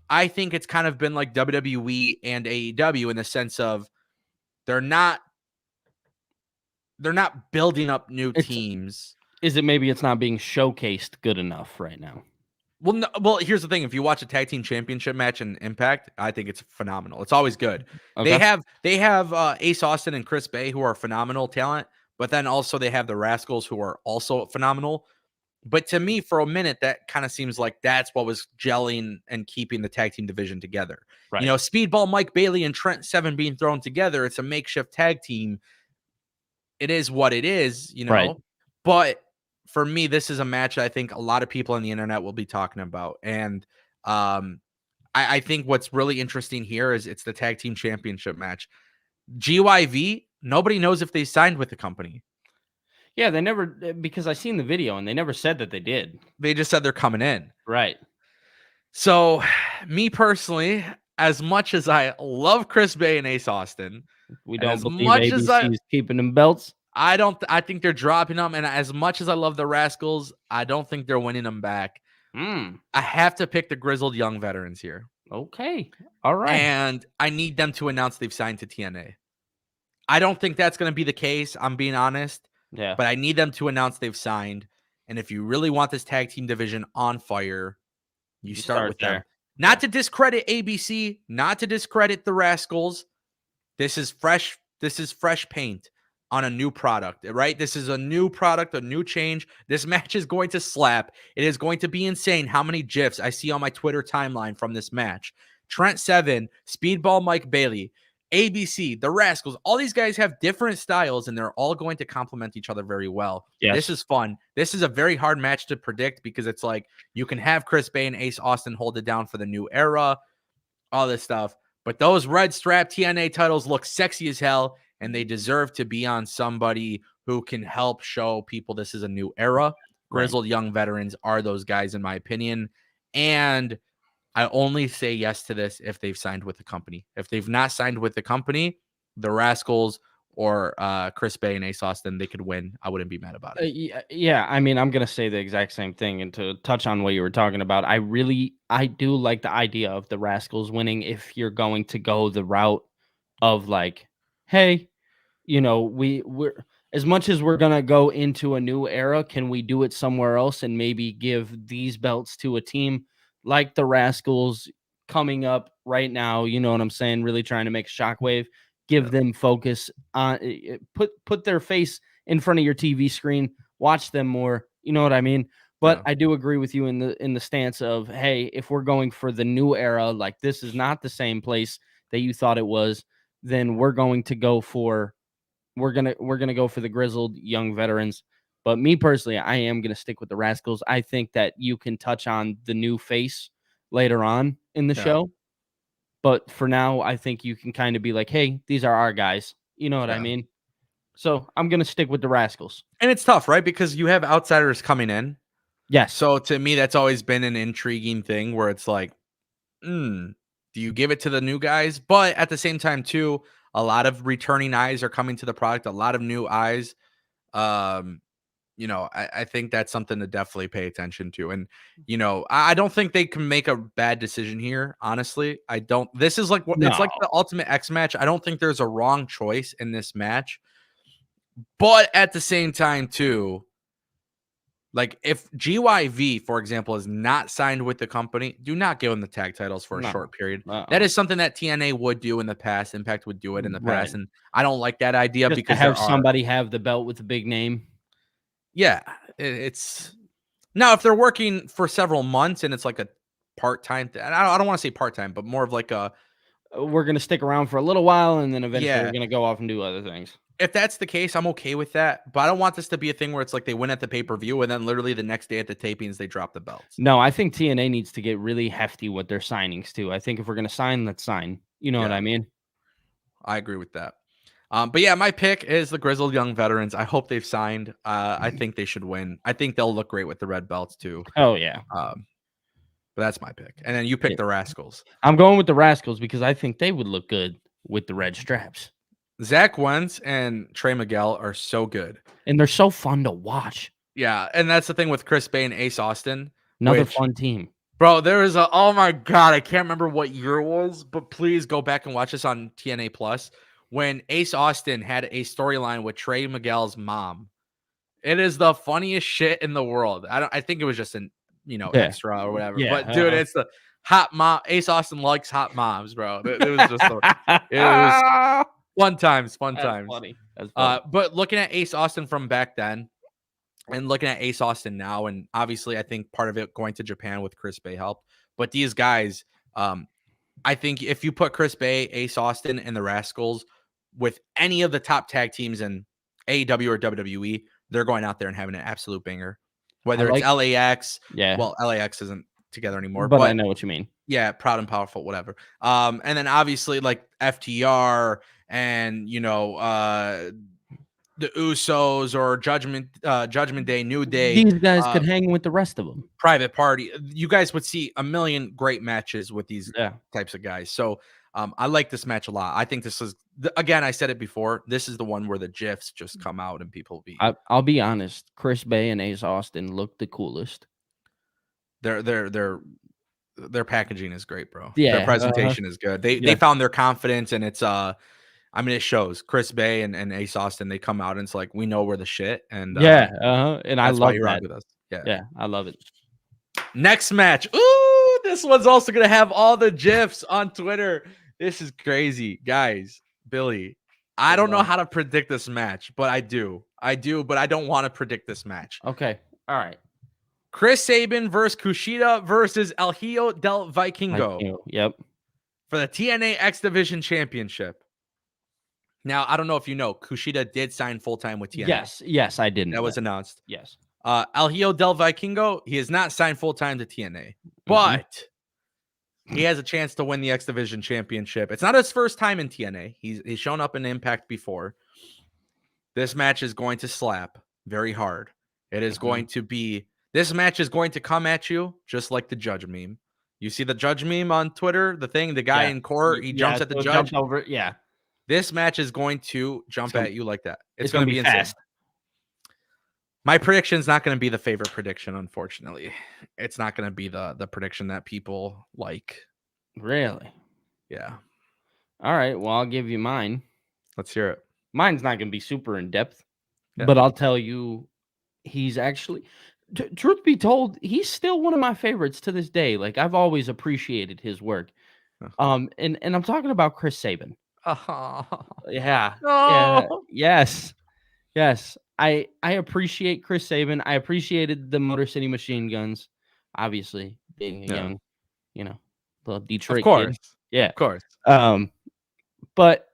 I think it's kind of been like WWE and AEW in the sense of they're not building up new teams. Is it maybe it's not being showcased good enough right now? Well, no, well, here's the thing. If you watch a tag team championship match in Impact, I think it's phenomenal. It's always good. Okay. They have Ace Austin and Chris Bay, who are phenomenal talent, but then also they have the Rascals, who are also phenomenal. But to me, for a minute, that kind of seems like that's what was gelling and keeping the tag team division together. You Right. know, Speedball Mike Bailey and Trent Seven being thrown together, it's a makeshift tag team. It is what it is, you Right. know. But for me, this is a match I think a lot of people on the internet will be talking about. And I think what's really interesting here is it's the tag team championship match. GYV, nobody knows if they signed with the company. Yeah, they never because I seen the video and they never said that they did. They just said they're coming in. Right. So, me personally, as much as I love Chris Bay and Ace Austin, We and don't as believe much as ABC is keeping them belts. I think they're dropping them, and as much as I love the Rascals, I don't think they're winning them back. Mm, I have to pick the grizzled young veterans here, okay. All right. and I need them to announce they've signed to TNA. I don't think that's going to be the case. I'm being honest, Yeah. but I need them to announce they've signed. And if you really want this tag team division on fire, you You start start with them. there. Not Yeah. to discredit ABC, not to discredit the Rascals. This is fresh. This is fresh paint on a new product, right? This is a new product, a new change. This match is going to slap. It is going to be insane how many GIFs I see on my Twitter timeline from this match. Trent Seven, Speedball Mike Bailey, ABC, the Rascals, all these guys have different styles and they're all going to complement each other very well. This Yes. is fun. This is a very hard match to predict because it's like you can have Chris Bay and Ace Austin hold it down for the new era, all this stuff. But those red strap TNA titles look sexy as hell, and they deserve to be on somebody who can help show people this is a new era. Right. Grizzled young veterans are those guys, in my opinion. And I only say yes to this if they've signed with the company. If they've not signed with the company, the Rascals or Chris Bay and Ace Austin, they could win. I wouldn't be mad about it. Yeah, I mean, I'm gonna say the exact same thing. And to touch on what you were talking about, I do like the idea of the Rascals winning if you're going to go the route of like, hey, we're as much as we're gonna go into a new era, can we do it somewhere else and maybe give these belts to a team like the Rascals coming up right now? You know what I'm saying? Really trying to make a shockwave, give Yeah. them focus on put their face in front of your TV screen, watch them more. You know what I mean? But Yeah. I do agree with you in the stance of, hey, if we're going for the new era, like this is not the same place that you thought it was, then we're gonna go for the grizzled young veterans. But me personally, I am gonna stick with the Rascals. I think that you can touch on the new face later on in the Yeah. show. But for now, I think you can kind of be like, hey, these are our guys. You know what I Yeah. mean? So I'm gonna stick with the Rascals. And it's tough, right? Because you have outsiders coming in. Yes. So to me, that's always been an intriguing thing where it's like, do you give it to the new guys? But at the same time, too, a lot of returning eyes are coming to the product, a lot of new eyes. Um, I think that's something to definitely pay attention to. And, I don't think they can make a bad decision here. Honestly, I don't. This is like it's No. like the Ultimate X match. I don't think there's a wrong choice in this match. But at the same time, too, like if GYV, for example, is not signed with the company, do not give them the tag titles for a No. short period. That Uh-uh. is something that TNA would do in the past. Impact would do it in the past, Right. and I don't like that idea Just to because there have are, somebody have the belt with a big name. yeah, it's now if they're working for several months and it's like a part time. I don't want to say part time, but more of like a, We're gonna stick around for a little while and then eventually we're yeah. gonna go off and do other things. If that's the case, I'm okay with that. But I don't want this to be a thing where it's like they win at the pay per view and then literally the next day at the tapings they drop the belts. No, I think TNA needs to get really hefty with their signings too. I think if we're gonna sign, let's sign. You know what Yeah, I mean? I agree with that. But yeah, my pick is the grizzled young veterans. I hope they've signed. I think they should win. I think they'll look great with the red belts too. Oh yeah. But that's my pick. And then you Yeah. pick the Rascals. I'm going with the Rascals because I think they would look good with the red straps. Zach Wentz and Trey Miguel are so good. And they're so fun to watch. Yeah, and that's the thing with Chris Bay and Ace Austin. Another Which, fun team. bro, there is a, oh my god, I can't remember what year it was, but please go back and watch this on TNA Plus. When Ace Austin had a storyline with Trey Miguel's mom. It is the funniest shit in the world. I think it was just Yeah. extra or whatever. Yeah. But dude, it's the hot mom. Ace Austin likes hot moms, bro. It was just it was fun times, fun That's times. funny. That's funny. But looking at Ace Austin from back then and looking at Ace Austin now, and obviously I think part of it going to Japan with Chris Bay helped. But these guys, I think if you put Chris Bay, Ace Austin, and the Rascals with any of the top tag teams in AEW or WWE, they're going out there and having an absolute banger. I Whether it's like LAX, yeah, well, LAX isn't together anymore, but I but know what you mean. yeah, Proud and Powerful, whatever. And then obviously like FTR and the Usos or Judgment Day, New Day, These guys could hang with the rest of them. Private Party. You guys would see a million great matches with these Yeah. types of guys. So I like this match a lot. I think this is again, I said it before. This is the one where the GIFs just come out and people be I'll be honest. Chris Bay and Ace Austin look the coolest. their packaging is great, bro. Yeah, Their presentation is good. They found their confidence, and it's I mean, it shows. Chris Bay and Ace Austin, they come out and it's like, we know we're the shit. And and I that's why love you that. rock with us. Yeah. Yeah, I love it. Next match. Ooh, this one's also gonna have all the GIFs on Twitter. This is crazy. Guys, Billy. I don't know how to predict this match, but I do. But I don't want to predict this match. Okay. All right. Chris Sabin versus Kushida versus El Hijo del Vikingo Yep. for the TNA X Division Championship. Now, I don't know if you know, Kushida did sign full-time with TNA. Yes, I didn't. That was announced. Yes. El Hijo del Vikingo, he has not signed full-time to TNA, but he has a chance to win the X Division Championship. It's not his first time in TNA. He's shown up in Impact before. This match is going to slap very hard. It is going to be, this match is going to come at you just like the Judge meme. You see the Judge meme on Twitter, the guy in court, he jumps at the Judge. Over, yeah. This match is going to jump at you like that. It's going to be fast. insane. My prediction is not going to be the favorite prediction, unfortunately. It's not going to be the prediction that people like. Really? Yeah. All right. Well, I'll give you mine. Let's hear it. Mine's not going to be super in depth, but I'll tell you, he's actually, truth be told, he's still one of my favorites to this day. Like, I've always appreciated his work. And I'm talking about Chris Sabin. Yeah. No. Yes. I appreciate Chris Sabin. I appreciated the Motor City Machine Guns, obviously being a young, little Detroit kid. Yeah, of course. But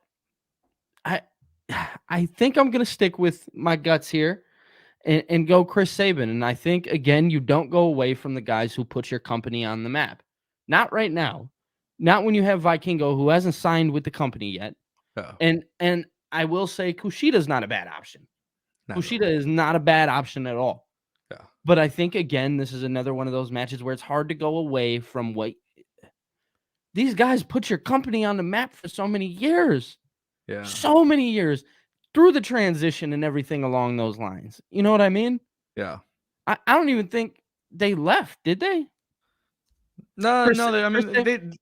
I think I'm gonna stick with my guts here and go Chris Sabin. And I think again, you don't go away from the guys who put your company on the map. Not right now. Not when you have Vikingo, who hasn't signed with the company yet. And I will say Kushida's not a bad option. Kushida is not a bad option at all. Yeah. But I think, again, this is another one of those matches where it's hard to go away from what these guys put your company on the map for so many years. Yeah. So many years through the transition and everything along those lines. You know what I mean? Yeah. I don't even think they left, did they? No.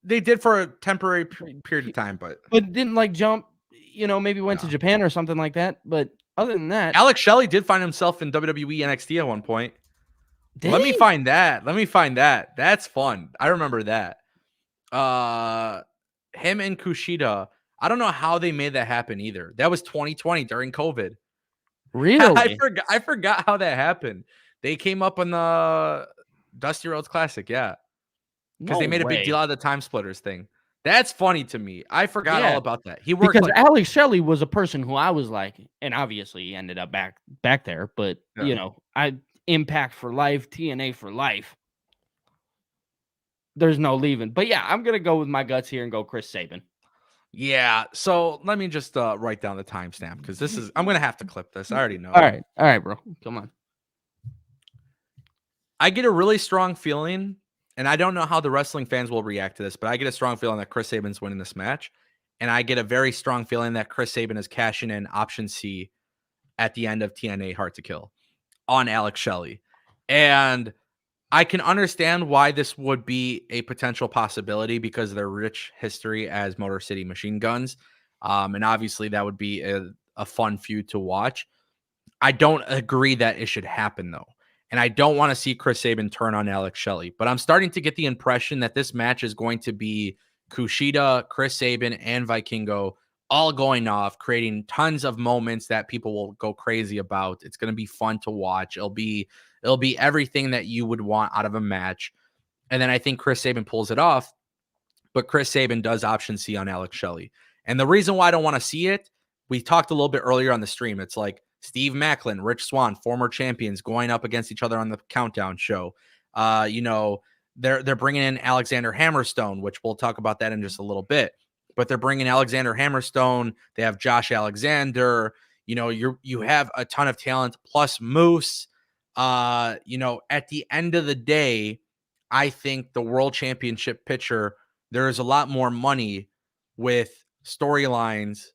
They did for a temporary period of time, but didn't like jump, maybe went to Japan or something like that. But other than that, Alex Shelley did find himself in WWE NXT at one point. Let me find that. That's fun. I remember that. Him and Kushida. I don't know how they made that happen either. That was 2020 during COVID. Really? I forgot how that happened. They came up on the Dusty Rhodes Classic, yeah. Because they made a big deal out of the Time Splitters thing. That's funny to me. I forgot all about that. He worked because Alex Shelley was a person who I was like, and obviously he ended up back there, but I Impact for life, TNA for life. There's no leaving. But yeah, I'm gonna go with my guts here and go Chris Sabin. Yeah. So let me just write down the timestamp because I'm gonna have to clip this. I already know. All right, bro. Come on. I get a really strong feeling. And I don't know how the wrestling fans will react to this, but I get a strong feeling that Chris Sabin's winning this match. And I get a very strong feeling that Chris Sabin is cashing in option C at the end of TNA Hard to Kill on Alex Shelley. And I can understand why this would be a potential possibility because of their rich history as Motor City Machine Guns. And obviously that would be a fun feud to watch. I don't agree that it should happen though. and I don't want to see Chris Sabin turn on Alex Shelley. But I'm starting to get the impression that this match is going to be Kushida, Chris Sabin, and Vikingo all going off, creating tons of moments that people will go crazy about. It's going to be fun to watch. It'll be everything that you would want out of a match. And then I think Chris Sabin pulls it off, but Chris Sabin does option C on Alex Shelley. And the reason why I don't want to see it, we talked a little bit earlier on the stream. It's like Steve Macklin, Rich Swan, former champions going up against each other on the countdown show. They're bringing in Alexander Hammerstone, which we'll talk about that in just a little bit. But they're bringing Alexander Hammerstone. They have Josh Alexander. You have a ton of talent plus Moose. At the end of the day, I think the world championship picture, there is a lot more money with storylines,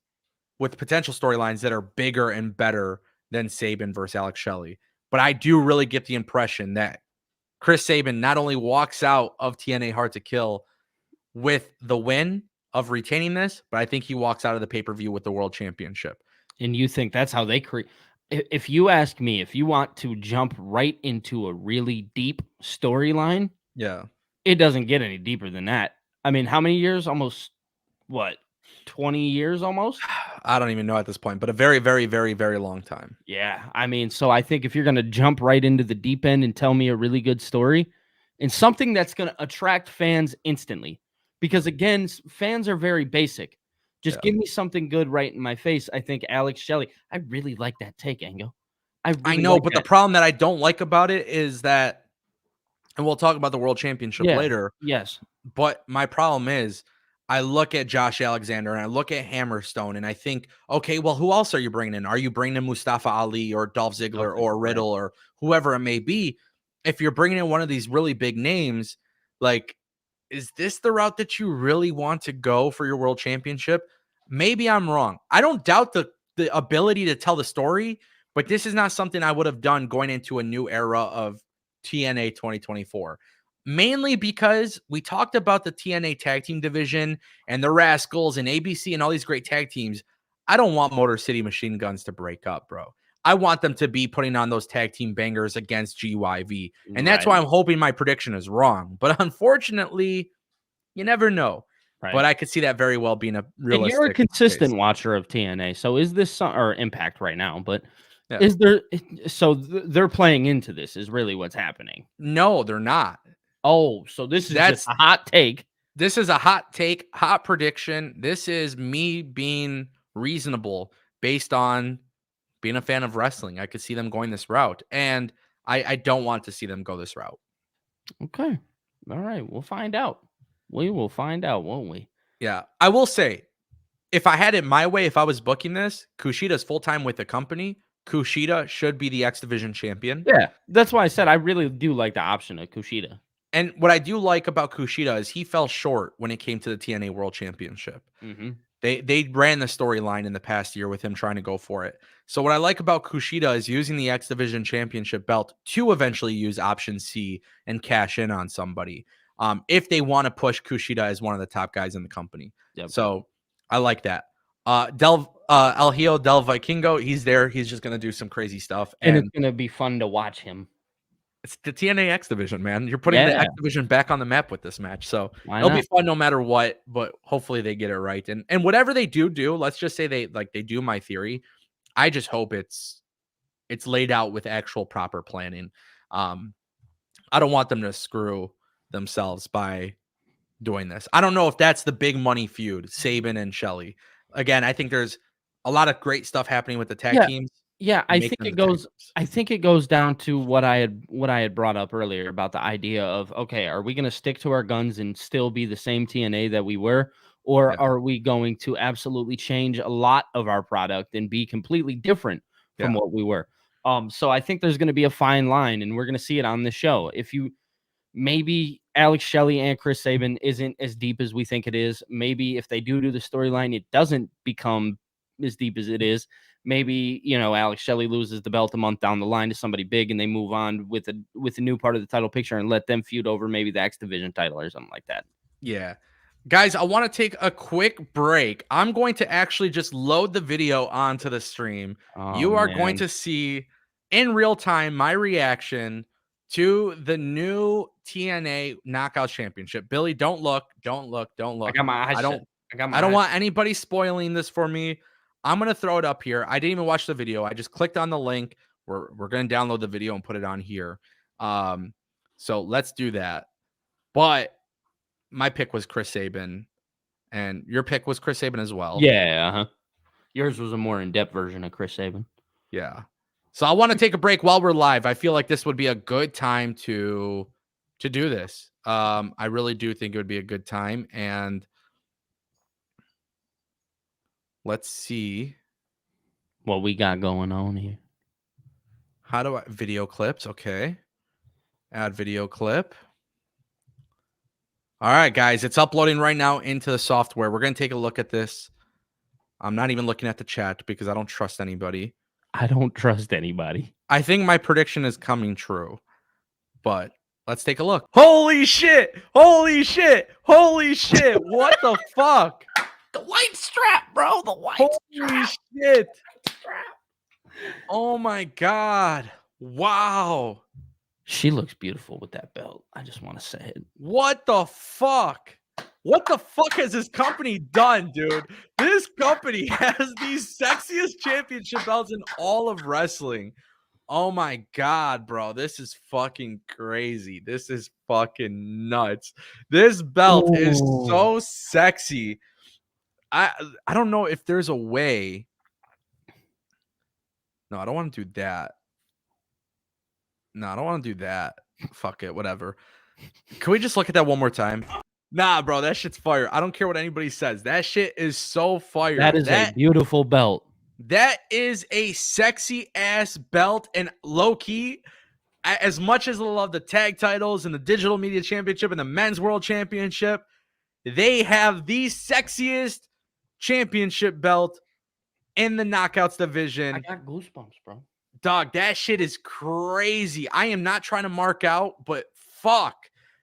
with potential storylines that are bigger and better than Sabin versus Alex Shelley. But I do really get the impression that Chris Sabin not only walks out of TNA Hard to Kill with the win of retaining this, but I think he walks out of the pay-per-view with the world championship. And you think that's how they create? If you ask me, if you want to jump right into a really deep storyline, Yeah. it doesn't get any deeper than that. I mean, how many years? Almost, what, 20 years almost? I don't even know at this point, but a very, very, very, very long time. Yeah. I mean, so I think if you're going to jump right into the deep end and tell me a really good story and something that's going to attract fans instantly, because again, fans are very basic. Just give me something good right in my face. I think Alex Shelley, I really like that take, Ango. I know, but the problem that I don't like about it is that, and we'll talk about the world championship later. Yes. But my problem is I look at Josh Alexander and I look at Hammerstone and I think, okay, well, who else are you bringing in? Are you bringing in Mustafa Ali or Dolph Ziggler or Riddle or whoever it may be? If you're bringing in one of these really big names, like, is this the route that you really want to go for your world championship? Maybe I'm wrong. I don't doubt the ability to tell the story, but this is not something I would have done going into a new era of TNA 2024. Mainly because we talked about the TNA tag team division and the Rascals and ABC and all these great tag teams. I don't want Motor City Machine Guns to break up, bro. I want them to be putting on those tag team bangers against GYV. And that's why I'm hoping my prediction is wrong. But unfortunately, you never know. Right. But I could see that very well being a realistic. And you're a consistent watcher of TNA. So is this or Impact right now? But is there? So they're playing into this. Is really what's happening? No, they're not. Oh, so this is just a hot take. This is a hot take, hot prediction. This is me being reasonable based on being a fan of wrestling. I could see them going this route, and I don't want to see them go this route. Okay. All right. We'll find out. We will find out, won't we? Yeah. I will say, if I had it my way, if I was booking this, Kushida's full-time with the company. Kushida should be the X Division champion. Yeah. That's why I said I really do like the option of Kushida. And what I do like about Kushida is he fell short when it came to the TNA World Championship. Mm-hmm. They ran the storyline in the past year with him trying to go for it. So what I like about Kushida is using the X Division Championship belt to eventually use option C and cash in on somebody. If they want to push Kushida as one of the top guys in the company. Yep. So I like that. El Hijo del Vikingo, he's there. He's just going to do some crazy stuff. And it's going to be fun to watch him. It's the TNA X Division, man. You're putting the X Division back on the map with this match. So it'll be fun no matter what, but hopefully they get it right. And whatever they do, let's just say they do my theory. I just hope it's laid out with actual proper planning. I don't want them to screw themselves by doing this. I don't know if that's the big money feud, Sabin and Shelley. Again, I think there's a lot of great stuff happening with the tag teams. Yeah, I think it goes down to what I had brought up earlier about the idea of, okay, are we going to stick to our guns and still be the same TNA that we were, or are we going to absolutely change a lot of our product and be completely different from what we were? So I think there's going to be a fine line, and we're going to see it on the show. If you maybe Alex Shelley and Chris Sabin isn't as deep as we think it is. Maybe if they do the storyline, it doesn't become as deep as it is. Maybe, Alex Shelley loses the belt a month down the line to somebody big and they move on with a new part of the title picture and let them feud over maybe the X Division title or something like that. Yeah. Guys, I want to take a quick break. I'm going to actually just load the video onto the stream. You are going to see in real time my reaction to the new TNA Knockouts Championship. Billy, don't look. I got my eyes I shut. don't I got I my don't eyes. want anybody spoiling this for me. I'm gonna throw it up here. I didn't even watch the video. I just clicked on the link. We're gonna download the video and put it on here. So let's do that. But my pick was Chris Sabin, and your pick was Chris Sabin as well. Yeah, uh-huh. Yours was a more in-depth version of Chris Sabin. Yeah. So I want to take a break while we're live. I feel like this would be a good time to do this. I really do think it would be a good time, and let's see. What we got going on here. How do I video clips? Okay. Add video clip. All right, guys, it's uploading right now into the software. We're going to take a look at this. I'm not even looking at the chat because I don't trust anybody. I don't trust anybody. I think my prediction is coming true, but let's take a look. Holy shit! Holy shit! Holy shit! What the fuck? The white strap, bro. The white Holy shit! Oh my god! Wow! She looks beautiful with that belt. I just want to say it. What the fuck? What the fuck has this company done, dude? This company has the sexiest championship belts in all of wrestling. Oh my god, bro. This is fucking crazy. This is fucking nuts. This belt is so sexy. I don't know if there's a way. No, I don't want to do that. No, I don't want to do that. Fuck it, whatever. Can we just look at that one more time? Nah, bro, that shit's fire. I don't care what anybody says. That shit is so fire. That is a beautiful belt. That is a sexy ass belt, and low key, as much as I love the tag titles and the digital media championship and the men's world championship, they have the sexiest championship belt in the knockouts division. I got goosebumps, bro. Dog, that shit is crazy. I am not trying to mark out, but fuck.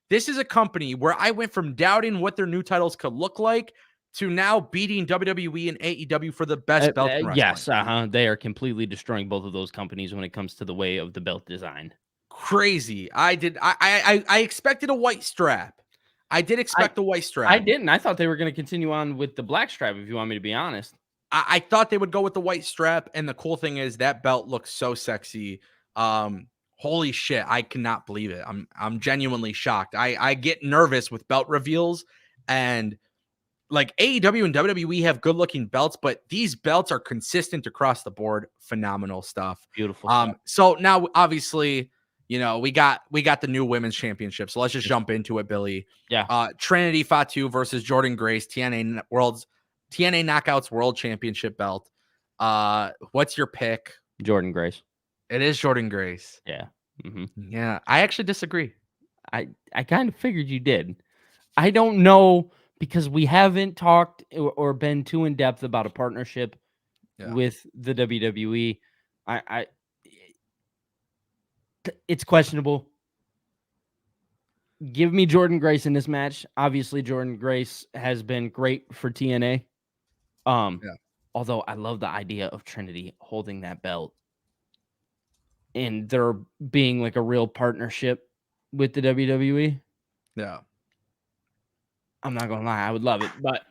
This is a company where I went from doubting what their new titles could look like to now beating WWE and AEW for the best belt in wrestling. Yes, they are completely destroying both of those companies when it comes to the way of the belt design. Crazy. I expected a white strap. I did expect a white strap. I didn't. I thought they were going to continue on with the black strap, if you want me to be honest. I thought they would go with the white strap, and the cool thing is that belt looks so sexy. Holy shit, I cannot believe it. I'm genuinely shocked. I get nervous with belt reveals, and like AEW and WWE have good looking belts, but these belts are consistent across the board. Phenomenal stuff. Beautiful stuff. So now obviously, you know, we got the new women's championship. So let's just jump into it, Billy. Yeah. Trinity Fatu versus Jordan Grace, TNA Knockouts World Championship belt. What's your pick? Jordan Grace. It is Jordan Grace. Yeah. Mm-hmm. Yeah, I actually disagree. I kind of figured you did. I don't know, because we haven't talked or been too in depth about a partnership with the WWE. It's questionable. Give me Jordan Grace in this match. Obviously, Jordan Grace has been great for TNA. Although I love the idea of Trinity holding that belt and there being like a real partnership with the WWE. Yeah. I'm not gonna lie, I would love it, but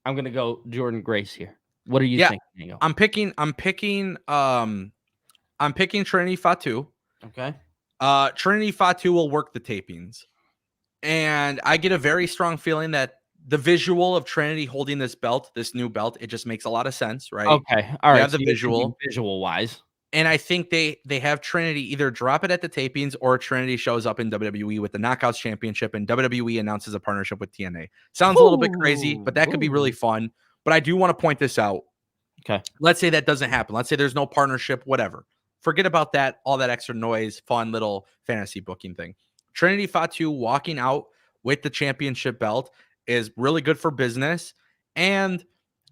I'm gonna go Jordan Grace here. What are you thinking, Ango? I'm picking Trinity Fatu. Okay. Trinity Fatu will work the tapings. And I get a very strong feeling that the visual of Trinity holding this belt, this new belt, it just makes a lot of sense, right? Okay. All right. They have the visual wise. And I think they have Trinity either drop it at the tapings or Trinity shows up in WWE with the Knockouts Championship and WWE announces a partnership with TNA. Sounds a little bit crazy, but that could be really fun. But I do want to point this out. Okay. Let's say that doesn't happen. Let's say there's no partnership, whatever. Forget about that, all that extra noise, fun little fantasy booking thing. Trinity Fatu walking out with the championship belt is really good for business. And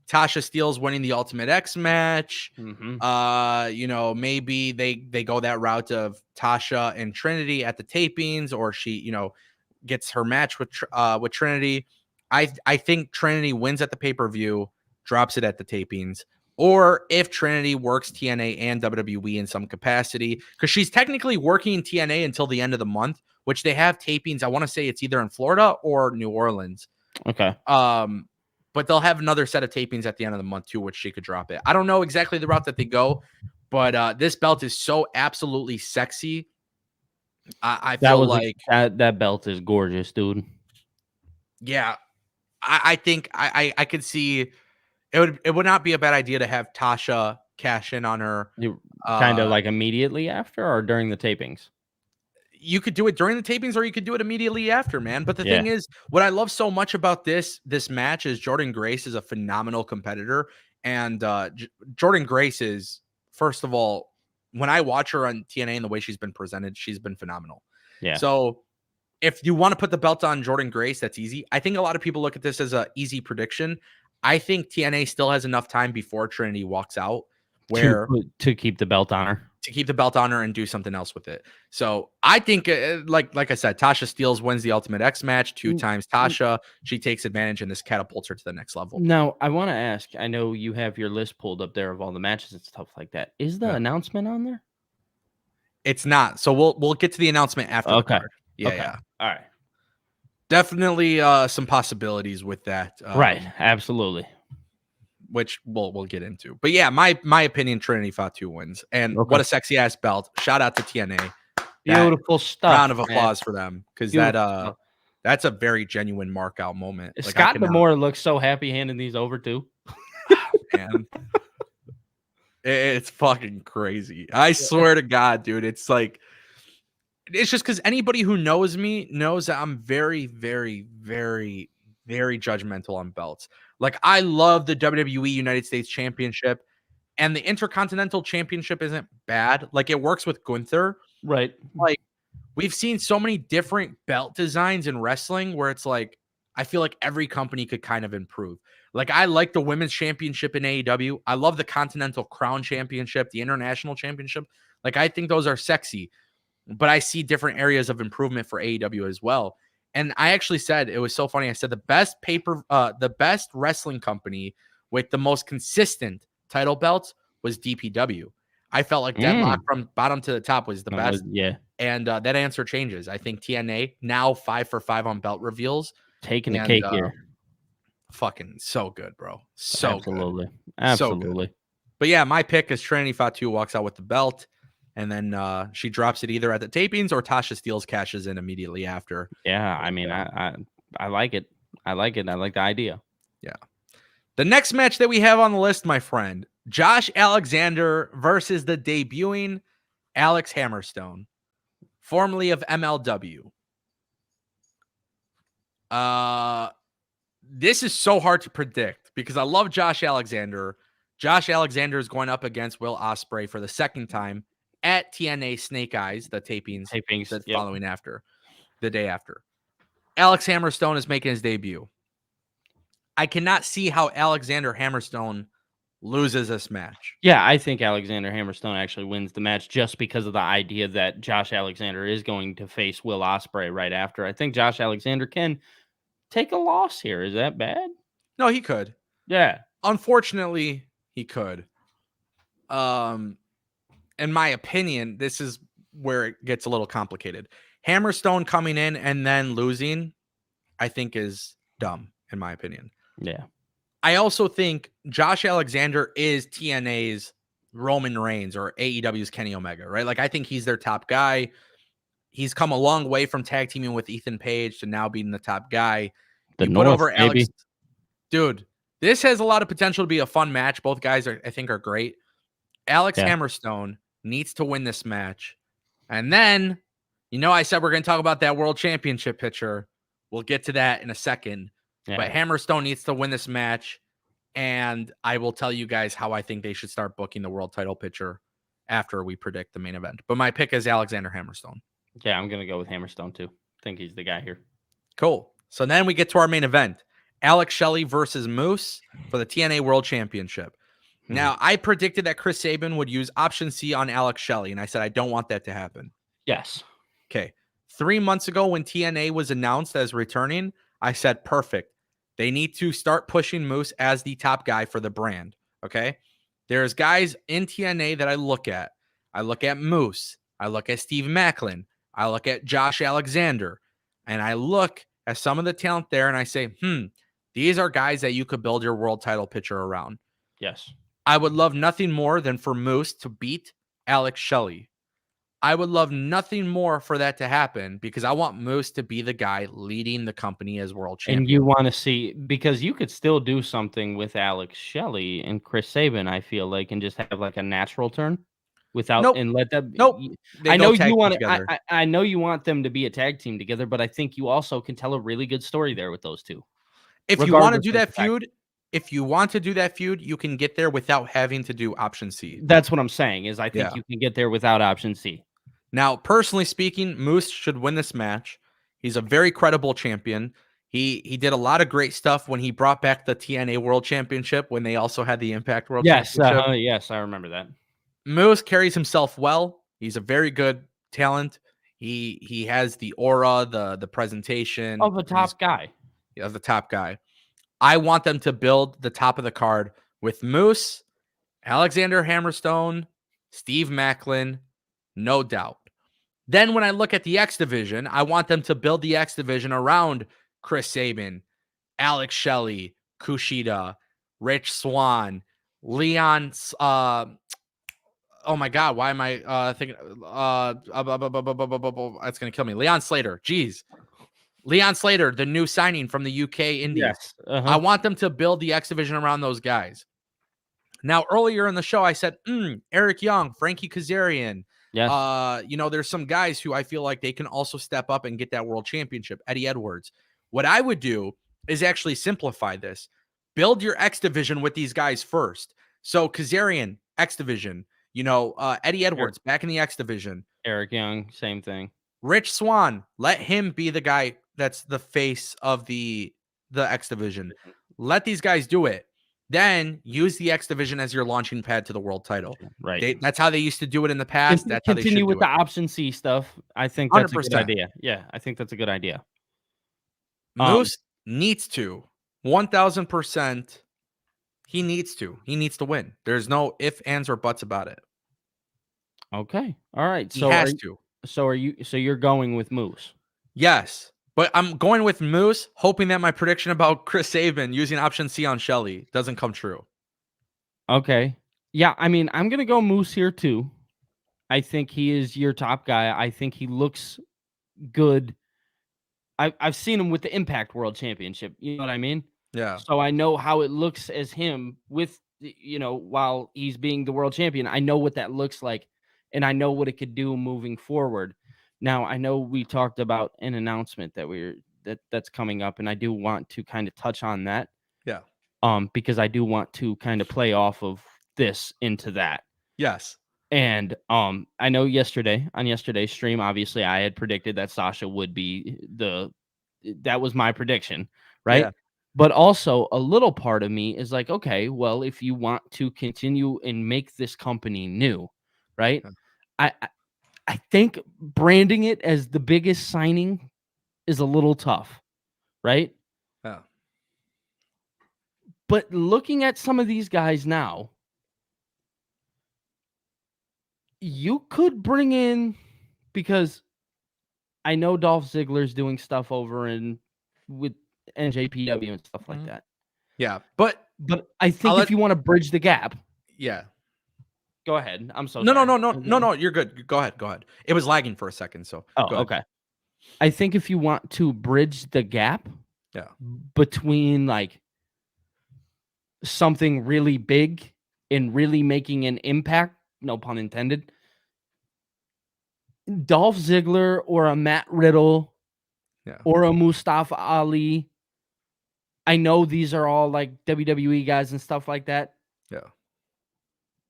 Tasha Steelz winning the Ultimate X match. Mm-hmm. You know, maybe they go that route of Tasha and Trinity at the tapings, or she, you know, gets her match with Trinity. I think Trinity wins at the pay-per-view, drops it at the tapings. or if Trinity works TNA and WWE in some capacity, because she's technically working TNA until the end of the month, which they have tapings. I want to say it's either in Florida or New Orleans. Okay. But they'll have another set of tapings at the end of the month too, which she could drop it. I don't know exactly the route that they go, but this belt is so absolutely sexy. I feel like that belt is gorgeous, dude. yeah, I think I could see it would not be a bad idea to have Tasha cash in on her. You kind of like immediately after or during the tapings? You could do it during the tapings or you could do it immediately after, man. But the Yeah. thing is, what I love so much about this match is Jordynne Grace is a phenomenal competitor. And Jordynne Grace is, first of all, when I watch her on TNA and the way she's been presented, she's been phenomenal. Yeah. So if you want to put the belt on Jordynne Grace, that's easy. I think a lot of people look at this as an easy prediction. I think TNA still has enough time before Trinity walks out where to keep the belt on her. To keep the belt on her and do something else with it. So I think, like I said, Tasha Steelz wins the Ultimate X match 2 times. Tasha, she takes advantage and this catapults her to the next level. Now, I want to ask, I know you have your list pulled up there of all the matches and stuff like that. Is the announcement on there? It's not. So we'll get to the announcement after the card. Yeah, yeah. All right. Definitely some possibilities with that. Right. Absolutely. Which we'll get into. But yeah, my opinion, Trinity Fatu wins. And what a sexy ass belt. Shout out to TNA. Beautiful stuff. Round of applause for them. Because that's a very genuine mark out moment. Like, Scott D'Amore looks so happy handing these over too. Man. It's fucking crazy. I swear to God, dude. It's like it's just because anybody who knows me knows that I'm very, very, very, very judgmental on belts. Like, I love the WWE United States Championship, and the Intercontinental Championship isn't bad. Like, it works with Gunther. Right. Like, we've seen so many different belt designs in wrestling where it's like, I feel like every company could kind of improve. Like, I like the Women's Championship in AEW. I love the Continental Crown Championship, the International Championship. Like, I think those are sexy, but I see different areas of improvement for AEW as well. And I actually said, it was so funny. I said the best wrestling company with the most consistent title belts was DPW. I felt like Deadlock from bottom to the top was the best. And that answer changes. I think TNA now 5 for 5 on belt reveals. Taking the cake here. Fucking so good, bro. So absolutely. Good. Absolutely. So good. But yeah, my pick is Trinity Fatu walks out with the belt. And then she drops it either at the tapings or Tasha Steelz cashes in immediately after. Yeah, I mean, I like it. I like it. I like the idea. Yeah. The next match that we have on the list, my friend, Josh Alexander versus the debuting Alex Hammerstone, formerly of MLW. This is so hard to predict because I love Josh Alexander. Josh Alexander is going up against Will Ospreay for the second time at TNA Snake Eyes, the tapings the following after, the day after. Alex Hammerstone is making his debut. I cannot see how Alexander Hammerstone loses this match. Yeah, I think Alexander Hammerstone actually wins the match just because of the idea that Josh Alexander is going to face Will Ospreay right after. I think Josh Alexander can take a loss here. Is that bad? No, he could. Yeah. Unfortunately, he could. In my opinion, this is where it gets a little complicated. Hammerstone coming in and then losing, I think, is dumb, in my opinion. Yeah. I also think Josh Alexander is TNA's Roman Reigns or AEW's Kenny Omega, right? Like, I think he's their top guy. He's come a long way from tag teaming with Ethan Page to now being the top guy. You put over Alex. Dude, this has a lot of potential to be a fun match. Both guys I think are great. Alex Hammerstone needs to win this match. And then, I said we're going to talk about that world championship picture. We'll get to that in a second. Yeah. But Hammerstone needs to win this match. And I will tell you guys how I think they should start booking the world title picture after we predict the main event. But my pick is Alexander Hammerstone. Yeah, I'm going to go with Hammerstone too. I think he's the guy here. Cool. So then we get to our main event. Alex Shelley versus Moose for the TNA World Championship. Now, I predicted that Chris Sabin would use option C on Alex Shelley, and I said I don't want that to happen. Yes. Okay. 3 months ago when TNA was announced as returning, I said, perfect. They need to start pushing Moose as the top guy for the brand. Okay. There's guys in TNA that I look at. I look at Moose. I look at Steve Macklin. I look at Josh Alexander. And I look at some of the talent there and I say, these are guys that you could build your world title picture around. Yes. I would love nothing more than for Moose to beat Alex Shelley. I would love nothing more for that to happen because I want Moose to be the guy leading the company as world champion. And you want to see, because you could still do something with Alex Shelley and Chris Sabin, I feel like, and just have like a natural turn without and let that. They I go know tag you team want together. I know you want them to be a tag team together, but I think you also can tell a really good story there with those two. If you want to Regardless do of that the fact. feud, you can get there without having to do option C. That's what I'm saying, is I think Yeah. you can get there without option C. Now, personally speaking, Moose should win this match. He's a very credible champion. He did a lot of great stuff when he brought back the TNA World Championship when they also had the Impact World Championship. Yes, I remember that. Moose carries himself well. He's a very good talent. He has the aura, the presentation Of a top guy. of the top guy. I want them to build the top of the card with Moose, Alexander Hammerstone, Steve Macklin, no doubt. Then when I look at the X division, I want them to build the X division around Chris Sabin, Alex Shelley, Kushida, Rich Swan, Leon. Oh my God, why am I thinking? That's gonna kill me. Leon Slater. Jeez. Leon Slater, the new signing from the UK Indies. Yes. I want them to build the X division around those guys. Now, earlier in the show, I said, Eric Young, Frankie Kazarian. Yes. There's some guys who I feel like they can also step up and get that world championship. Eddie Edwards. What I would do is actually simplify this. Build your X division with these guys first. So Kazarian, X division. Eddie Edwards back in the X division. Eric Young, same thing. Rich Swan, let him be the guy that's the face of the X division. Let these guys do it. Then use the X division as your launching pad to the world title. Right. That's how they used to do it in the past. That's how they should continue with do the it. option C stuff. I think that's a good 100%. idea. Yeah, I think that's a good idea. Moose needs to 1000%. He needs to win. There's no ifs, ands, or buts about it. Okay. All right. He has to. So you're going with Moose? Yes. But I'm going with Moose, hoping that my prediction about Chris Sabin using option C on Shelley doesn't come true. Okay. Yeah, I mean, I'm going to go Moose here too. I think he is your top guy. I think he looks good. I've seen him with the Impact World Championship. You know what I mean? Yeah. So I know how it looks as him with, while he's being the world champion. I know what that looks like, and I know what it could do moving forward. Now, I know we talked about an announcement that's coming up, and I do want to kind of touch on that. Yeah. Because I do want to kind of play off of this into that. Yes. And I know on yesterday's stream, obviously I had predicted that Sasha would be that was my prediction, right? Yeah. But also a little part of me is like, okay, well, if you want to continue and make this company new, right? Yeah. I think branding it as the biggest signing is a little tough, right? Yeah. But looking at some of these guys now, you could bring in, because I know Dolph Ziggler's doing stuff over with NJPW and stuff like that. Yeah, but I think if you want to bridge the gap, yeah. Go ahead. I'm so sorry. No. You're good. Go ahead. It was lagging for a second, so. Okay. I think if you want to bridge the gap, between like something really big and really making an impact, no pun intended, Dolph Ziggler or a Matt Riddle, or a Mustafa Ali. I know these are all like WWE guys and stuff like that. Yeah.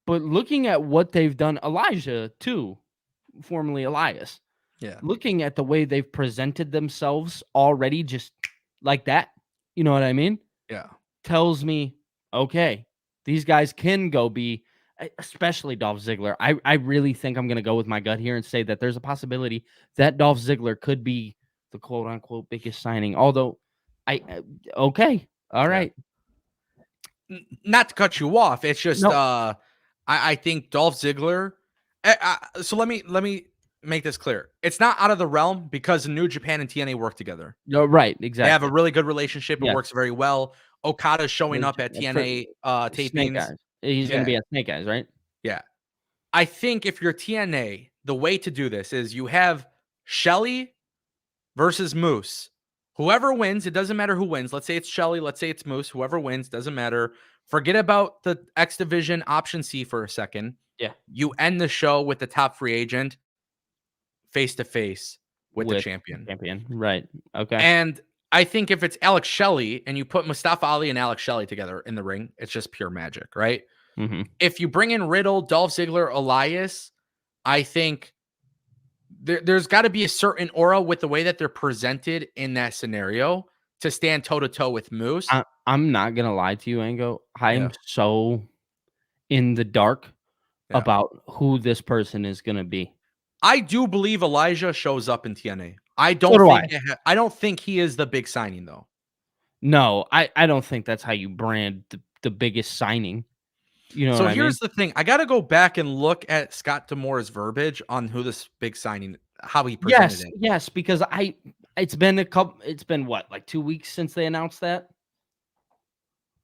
But looking at what they've done, Elijah too, formerly Elias. Yeah. Looking at the way they've presented themselves already, just like that, you know what I mean? Yeah. Tells me, okay, these guys can go be, especially Dolph Ziggler. I really think I'm going to go with my gut here and say that there's a possibility that Dolph Ziggler could be the quote unquote biggest signing. Although, okay, all right. Not to cut you off, it's just I think Dolph Ziggler. So let me make this clear. It's not out of the realm because New Japan and TNA work together. No, right, They have a exactly. really good relationship. It Yes. works very well. Okada's showing up at For TNA Snake tapings. Eyes. He's gonna Yeah, be at Snake Eyes, right? yeah. I think if you're TNA, the way to do this is you have Shelly versus Moose. Whoever wins, it doesn't matter who wins. Let's say it's Shelly, let's say it's Moose. Whoever wins, doesn't matter. Forget about the X Division option C for a second. Yeah. You end the show with the top free agent face to face with the With the champion. champion. Right. Okay. And I think if it's Alex Shelley and you put Mustafa Ali and Alex Shelley together in the ring, it's just pure magic, right? Mhm. If you bring in Riddle, Dolph Ziggler, Elias, I think there's got to be a certain aura with the way that they're presented in that scenario to stand toe to toe with Moose. I'm not gonna lie to you, Ango. Yeah. I'm so in the dark Yeah. about who this person is gonna be. I do believe Elijah shows up in TNA. So do I. I don't think he is the big signing though. No, I don't think that's how you brand the biggest signing. You know So what I mean? here's the thing. I got to go back and look at Scott Damore's verbiage on who this big signing, how he presented Yes, it. yes, because it's been what, like 2 weeks since they announced that?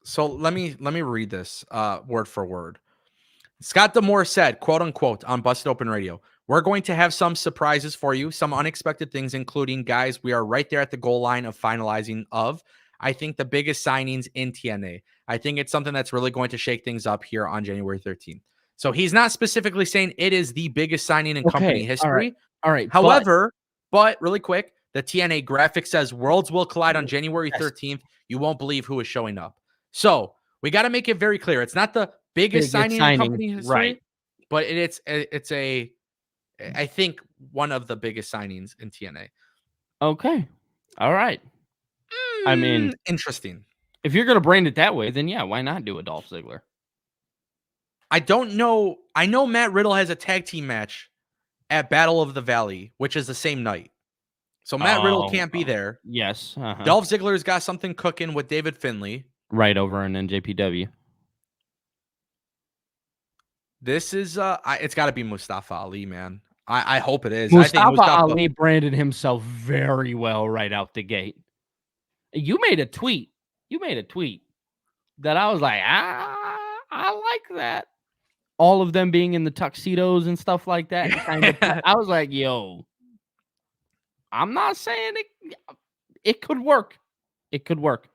So let me read this word for word. Scott Damore said, quote unquote, on Busted Open Radio, "We're going to have some surprises for you, some unexpected things, including guys we are right there at the goal line of finalizing of. I think the biggest signings in TNA. I think it's something that's really going to shake things up here on January 13th." So he's not specifically saying it is the biggest signing in company Okay, history. alright, However, really quick, the TNA graphic says worlds will collide on January yes, 13th. You won't believe who is showing up. So we got to make it very clear. It's not the biggest biggest signing in signing, company right. history, but it's a I think one of the biggest signings in TNA. Okay, alright. I mean, Interesting. if you're gonna brand it that way, then yeah, why not do a Dolph Ziggler? I don't know. I know Matt Riddle has a tag team match at Battle of the Valley, which is the same night. So Matt Riddle can't be there. Yes, uh-huh. Dolph Ziggler's got something cooking with David Finlay. Right over in NJPW. This is it's got to be Mustafa Ali, man. I hope it is. I think Mustafa Mustafa. Ali branded himself very well right out the gate. You made a tweet. You made a tweet that I was like, I like that. All of them being in the tuxedos and stuff like that. Kind of, I was like, yo, I'm not saying it could work. It could work.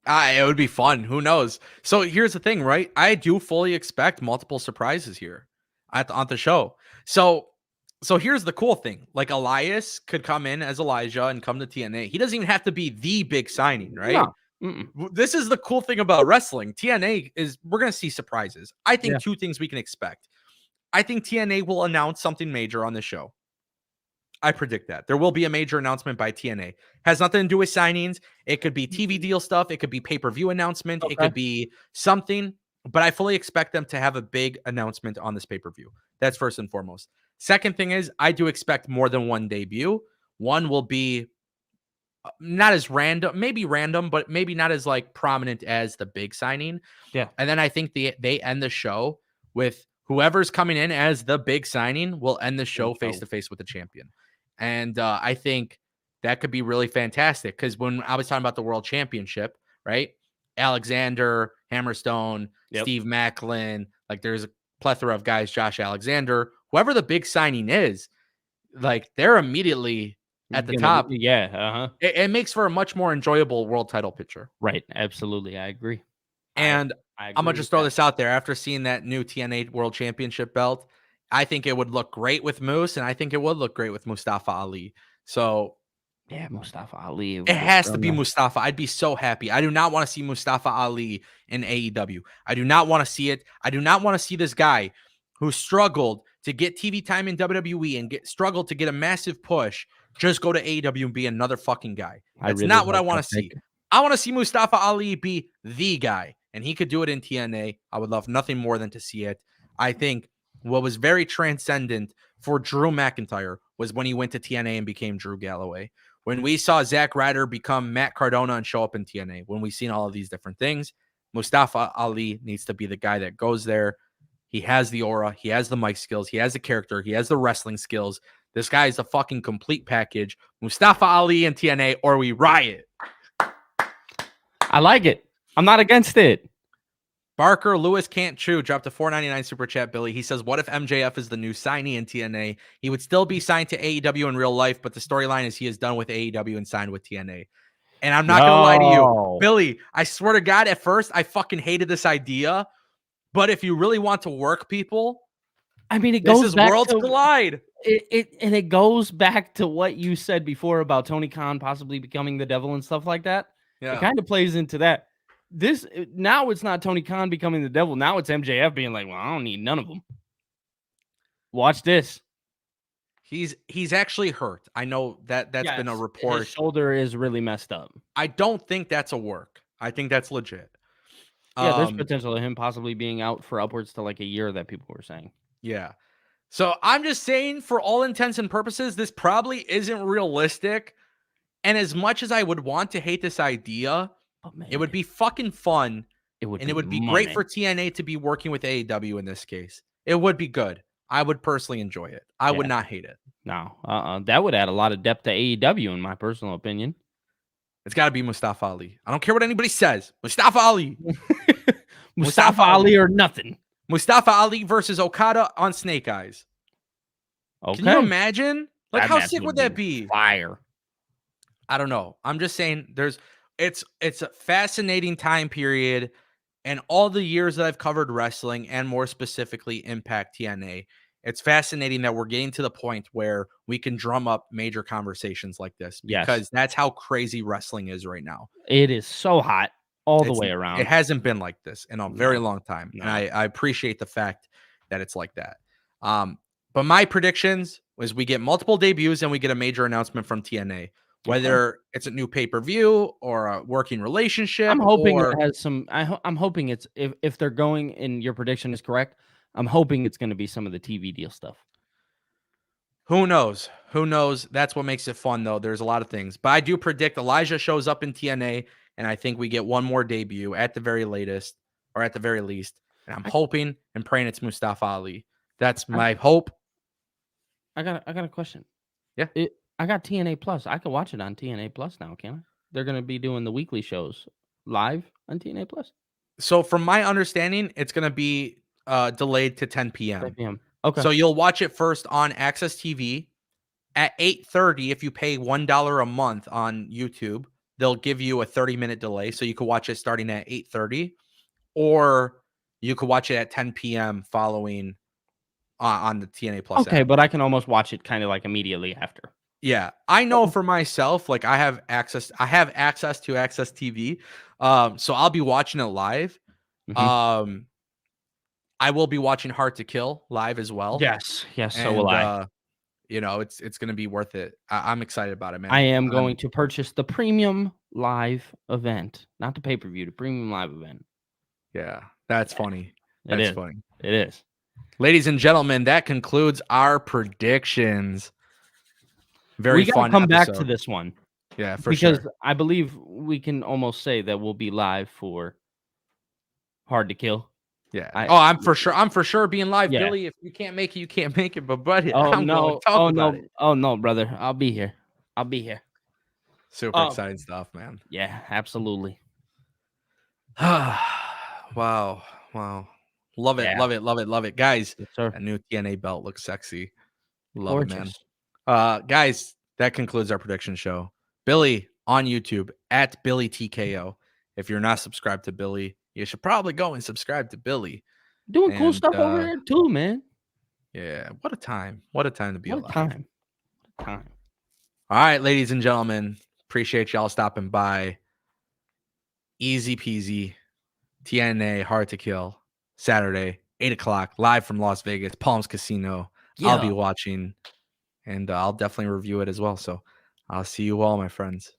It would be fun. Who knows? So here's the thing, right? I do fully expect multiple surprises here on the show. So here's the cool thing. Like Elias could come in as Elijah and come to TNA. He doesn't even have to be the big signing, right? No. Mm-mm. This is the cool thing about wrestling. TNA is we're going to see surprises. I think Yeah. two things we can expect. I think TNA will announce something major on the show. I predict that there will be a major announcement by TNA. Has nothing to do with signings. It could be TV deal stuff. It could be pay-per-view announcement. It Okay. could be something, but I fully expect them to have a big announcement on this pay-per-view. That's first and foremost. Second thing is I do expect more than one debut. One will be not as random, maybe random, but maybe not as like prominent as the big signing. Yeah. And then I think they end the show with whoever's coming in as the big signing will end the show face to face with the champion. And I think that could be really fantastic because when I was talking about the world championship, right? Alexander, Hammerstone, Yep. Steve Macklin, like there's a plethora of guys, Josh Alexander, whoever the big signing is, like they're immediately at the top. Yeah. Uh-huh. It makes for a much more enjoyable world title picture. Right. Absolutely. I agree. And I I'm agree gonna just throw this out there. After seeing that new TNA World Championship belt, I think it would look great with Moose, and I think it would look great with Mustafa Ali. So Yeah, Mustafa Ali. it has to be Mustafa. I'd be so happy. I do not want to see Mustafa Ali in AEW. I do not want to see it. I do not want to see this guy who struggled to get TV time in WWE and struggled to get a massive push just go to AEW and be another fucking guy. That's really not what I like want that to see. pick. I want to see Mustafa Ali be the guy, and he could do it in TNA. I would love nothing more than to see it. I think what was very transcendent for Drew McIntyre was when he went to TNA and became Drew Galloway. When we saw Zack Ryder become Matt Cardona and show up in TNA, when we've seen all of these different things, Mustafa Ali needs to be the guy that goes there. He has the aura. He has the mic skills. He has the character. He has the wrestling skills. This guy is a fucking complete package. Mustafa Ali and TNA, or we riot. I like it. I'm not against it. Barker Lewis Can't Chew dropped a $4.99 super chat, Billy. He says, what if MJF is the new signee in TNA? He would still be signed to AEW in real life, but the storyline is he is done with AEW and signed with TNA. And I'm not going to lie to you, Billy, I swear to God, at first, I fucking hated this idea. But if you really want to work people, I mean, it goes back worlds to collide. It goes back to what you said before about Tony Khan possibly becoming the devil and stuff like that. Yeah. It kind of plays into that. Now it's not Tony Khan becoming the devil. Now it's MJF being like, well, I don't need none of them. Watch this. He's actually hurt. I know that's been a report. His shoulder is really messed up. I don't think that's a work. I think that's legit. Yeah, there's potential of him possibly being out for upwards to like a year that people were saying. Yeah. So I'm just saying, for all intents and purposes, this probably isn't realistic. And as much as I would want to hate this idea, it would be fucking fun. It would be great for TNA to be working with AEW in this case. It would be good. I would personally enjoy it. I would not hate it. No, that would add a lot of depth to AEW, in my personal opinion. It's got to be Mustafa Ali. I don't care what anybody says. Mustafa Ali. Mustafa Ali or nothing. Mustafa Ali versus Okada on Snake Eyes. Okay. Can you imagine? Like, how sick would that be? Fire. I don't know. I'm just saying it's a fascinating time period, and all the years that I've covered wrestling, and more specifically Impact TNA, it's fascinating that we're getting to the point where we can drum up major conversations like this, because that's how crazy wrestling is right now. It is so hot all the way around. It hasn't been like this in a very long time. And I appreciate the fact that it's like that. But my predictions was we get multiple debuts and we get a major announcement from TNA, whether it's a new pay-per-view or a working relationship. I'm hoping it has some. I'm hoping it's if they're going and your prediction is correct, I'm hoping it's going to be some of the TV deal stuff. Who knows? Who knows? That's what makes it fun, though. There's a lot of things. But I do predict Elijah shows up in TNA, and I think we get one more debut at the very latest, or at the very least. And I'm hoping and praying it's Mustafa Ali. That's my hope. I got a question. Yeah. I got TNA Plus. I can watch it on TNA Plus now, can I? They're going to be doing the weekly shows live on TNA Plus. So from my understanding, it's going to be delayed to 10 p.m. 10 p.m. Okay. So you'll watch it first on Access TV at 8:30. If you pay $1 a month on YouTube, they'll give you a 30-minute delay. So you could watch it starting at 8:30, or you could watch it at 10 p.m. following on the TNA Plus. Okay, but I can almost watch it kind of like immediately after. Yeah, I know for myself, like I have access to Access TV. So I'll be watching it live. Mm-hmm. I will be watching Hard to Kill live as well. Yes, so will I. It's going to be worth it. I'm excited about it, man. I am going to purchase the premium live event, not the pay-per-view, the premium live event. Yeah, that's funny. That's funny. It is. Ladies and gentlemen, that concludes our predictions. Very fun. Come back to this one. Yeah, for sure. Because I believe we can almost say that we'll be live for Hard to Kill. Yeah. I'm for sure being live, yeah. Billy. If you can't make it, you can't make it. But buddy, I'm going to talk about it. Oh no, brother. I'll be here. Super exciting stuff, man. Yeah, absolutely. Wow. Love it, love it. Guys, yes, sir. A new TNA belt looks sexy. Love it, man. Guys, that concludes our prediction show. Billy on YouTube at BillyTKO. If you're not subscribed to Billy, you should probably go and subscribe to Billy. Doing cool stuff over there too, man. Yeah, what a time. What a time to be alive. What a time. All right, ladies and gentlemen, appreciate y'all stopping by. Easy peasy. TNA Hard to Kill. Saturday, 8 o'clock, live from Las Vegas, Palms Casino. Yeah. I'll be watching, and I'll definitely review it as well. So I'll see you all, my friends.